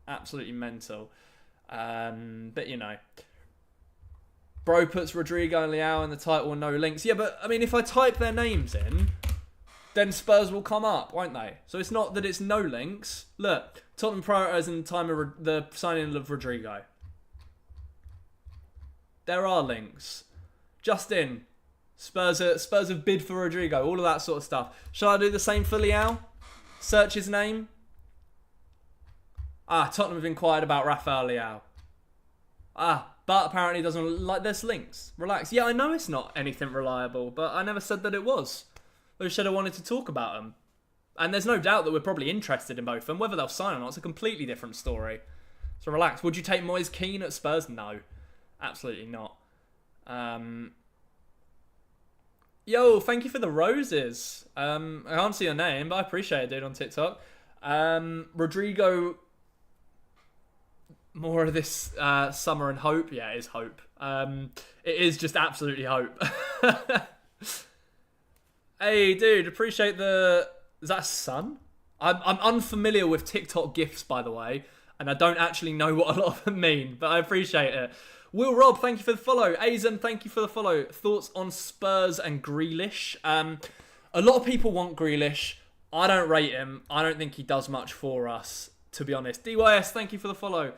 Absolutely mental. But, you know. Bro puts Rodrigo and Leao in the title and no links. Yeah, but, I mean, if I type their names in, then Spurs will come up, won't they? So it's not that it's no links. Look, Tottenham prioritising the time of the signing of Rodrigo. There are links. Justin, Spurs have bid for Rodrigo, all of that sort of stuff. Shall I do the same for Leao? Search his name. Tottenham have inquired about Rafael Leao. But apparently doesn't like there's links. Relax. Yeah, I know it's not anything reliable, but I never said that it was. I should have wanted to talk about them. And there's no doubt that we're probably interested in both of them. Whether they'll sign or not, it's a completely different story. So relax. Would you take Moise Kean at Spurs? No. Absolutely not. Yo, thank you for the roses. I can't see your name, but I appreciate it, dude, on TikTok. Rodrigo, more of this summer and hope. Yeah, it is hope. It is just absolutely hope. Hey, dude, appreciate the... Is that a sun? I'm unfamiliar with TikTok GIFs, by the way, and I don't actually know what a lot of them mean, but I appreciate it. Will Rob, thank you for the follow. Aizen, thank you for the follow. Thoughts on Spurs and Grealish? A lot of people want Grealish. I don't rate him. I don't think he does much for us, to be honest. DYS, thank you for the follow.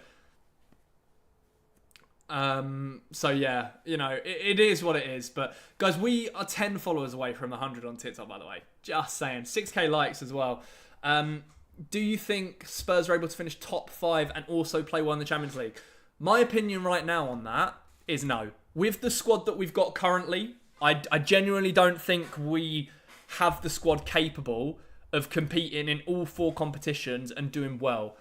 So yeah, you know, it is what it is. But guys, we are 10 followers away from 100 on TikTok, by the way. Just saying. 6k likes as well. Do you think Spurs are able to finish top 5 and also play well in the Champions League? My opinion right now on that is no. With the squad that we've got currently, I genuinely don't think we have the squad capable of competing in all 4 competitions and doing well.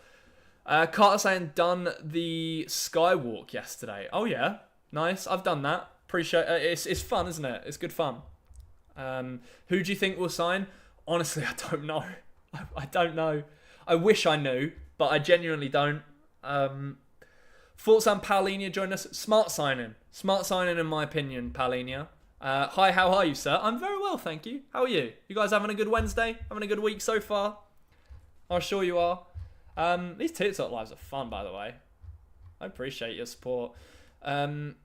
Carter saying, done the Skywalk yesterday. Oh yeah, nice. I've done that. Appreciate it. It's fun, isn't it? It's good fun. Who do you think will sign? Honestly, I don't know. I don't know. I wish I knew, but I genuinely don't. Thoughts on Paulinho joining us? Smart signing. Smart signing in my opinion, Paulinho. Hi, how are you, sir? I'm very well, thank you. How are you? You guys having a good Wednesday? Having a good week so far? I'm sure you are. These TikTok lives are fun, by the way. I appreciate your support. What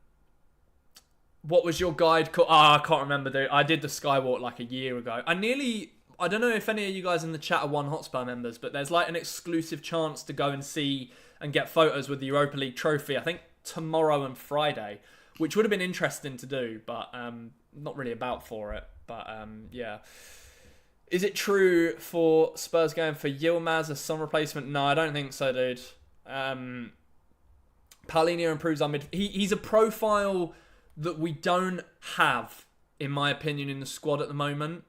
was your guide called? I can't remember, dude. I did the Skywalk like a year ago. I don't know if any of you guys in the chat are One Hotspur members, but there's like an exclusive chance to go and see and get photos with the Europa League trophy, I think tomorrow and Friday, which would have been interesting to do, but not really about for it. But yeah. Is it true for Spurs going for Yilmaz as some replacement? No, I don't think so, dude. Paulinho improves our mid... He's a profile that we don't have, in my opinion, in the squad at the moment.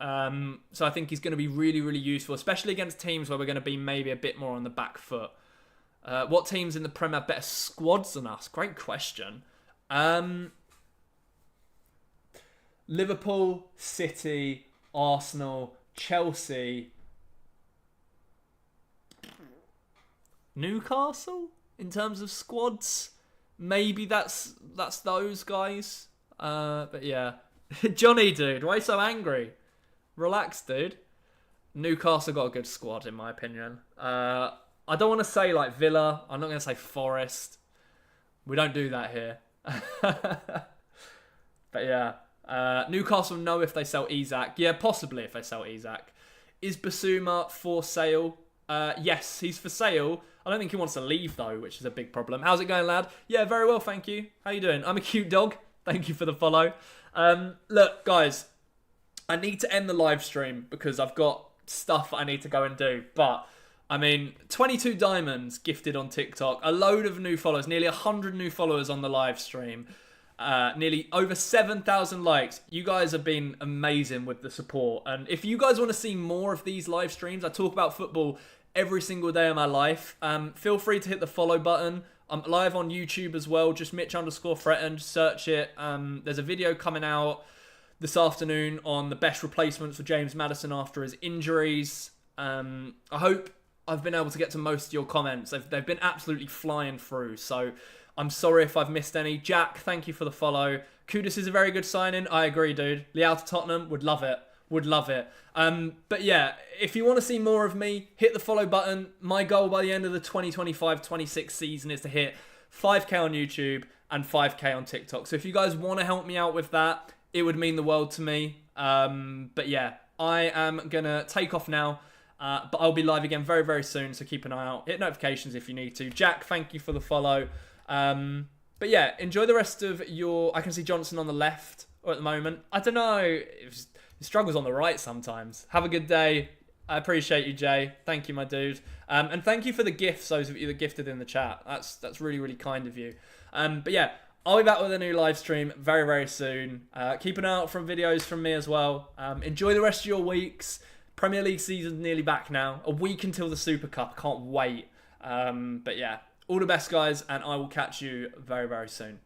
So I think he's going to be really, really useful, especially against teams where we're going to be maybe a bit more on the back foot. What teams in the Prem have better squads than us? Great question. Liverpool, City, Arsenal, Chelsea, Newcastle in terms of squads. Maybe that's those guys. But yeah. Johnny, dude, why are you so angry? Relax, dude. Newcastle got a good squad, in my opinion. I don't want to say like Villa. I'm not going to say Forest. We don't do that here. But yeah. Newcastle know if they sell Isak. Yeah, possibly if they sell Isak. Is Basuma for sale? Yes, he's for sale. I don't think he wants to leave though, which is a big problem. How's it going, lad? Yeah, very well, thank you. How you doing? I'm a cute dog. Thank you for the follow. Look, guys, I need to end the live stream because I've got stuff I need to go and do. But I mean, 22 diamonds gifted on TikTok, a load of new followers, nearly 100 new followers on the live stream, nearly over 7,000 likes. You guys have been amazing with the support. And if you guys want to see more of these live streams, I talk about football every single day of my life. Feel free to hit the follow button. I'm live on YouTube as well, just Mitch_Threatened, search it. There's a video coming out this afternoon on the best replacements for James Maddison after his injuries. I hope I've been able to get to most of your comments. They've been absolutely flying through, so I'm sorry if I've missed any. Jack, thank you for the follow. Kudus is a very good signing. I agree, dude. Leao to Tottenham, would love it. Would love it. But yeah, if you want to see more of me, hit the follow button. My goal by the end of the 2025-26 season is to hit 5k on YouTube and 5k on TikTok. So if you guys want to help me out with that, it would mean the world to me. But yeah, I am going to take off now. But I'll be live again very, very soon, so keep an eye out. Hit notifications if you need to. Jack, thank you for the follow. But yeah, enjoy the rest of your... I can see Johnson on the left at the moment. I don't know. It struggles on the right sometimes. Have a good day. I appreciate you, Jay. Thank you, my dude. And thank you for the gifts, those of you that gifted in the chat. That's really, really kind of you. But yeah, I'll be back with a new live stream very, very soon. Keep an eye out for videos from me as well. Enjoy the rest of your weeks. Premier League season's nearly back now. A week until the Super Cup. I can't wait. But yeah, all the best, guys, and I will catch you very, very soon.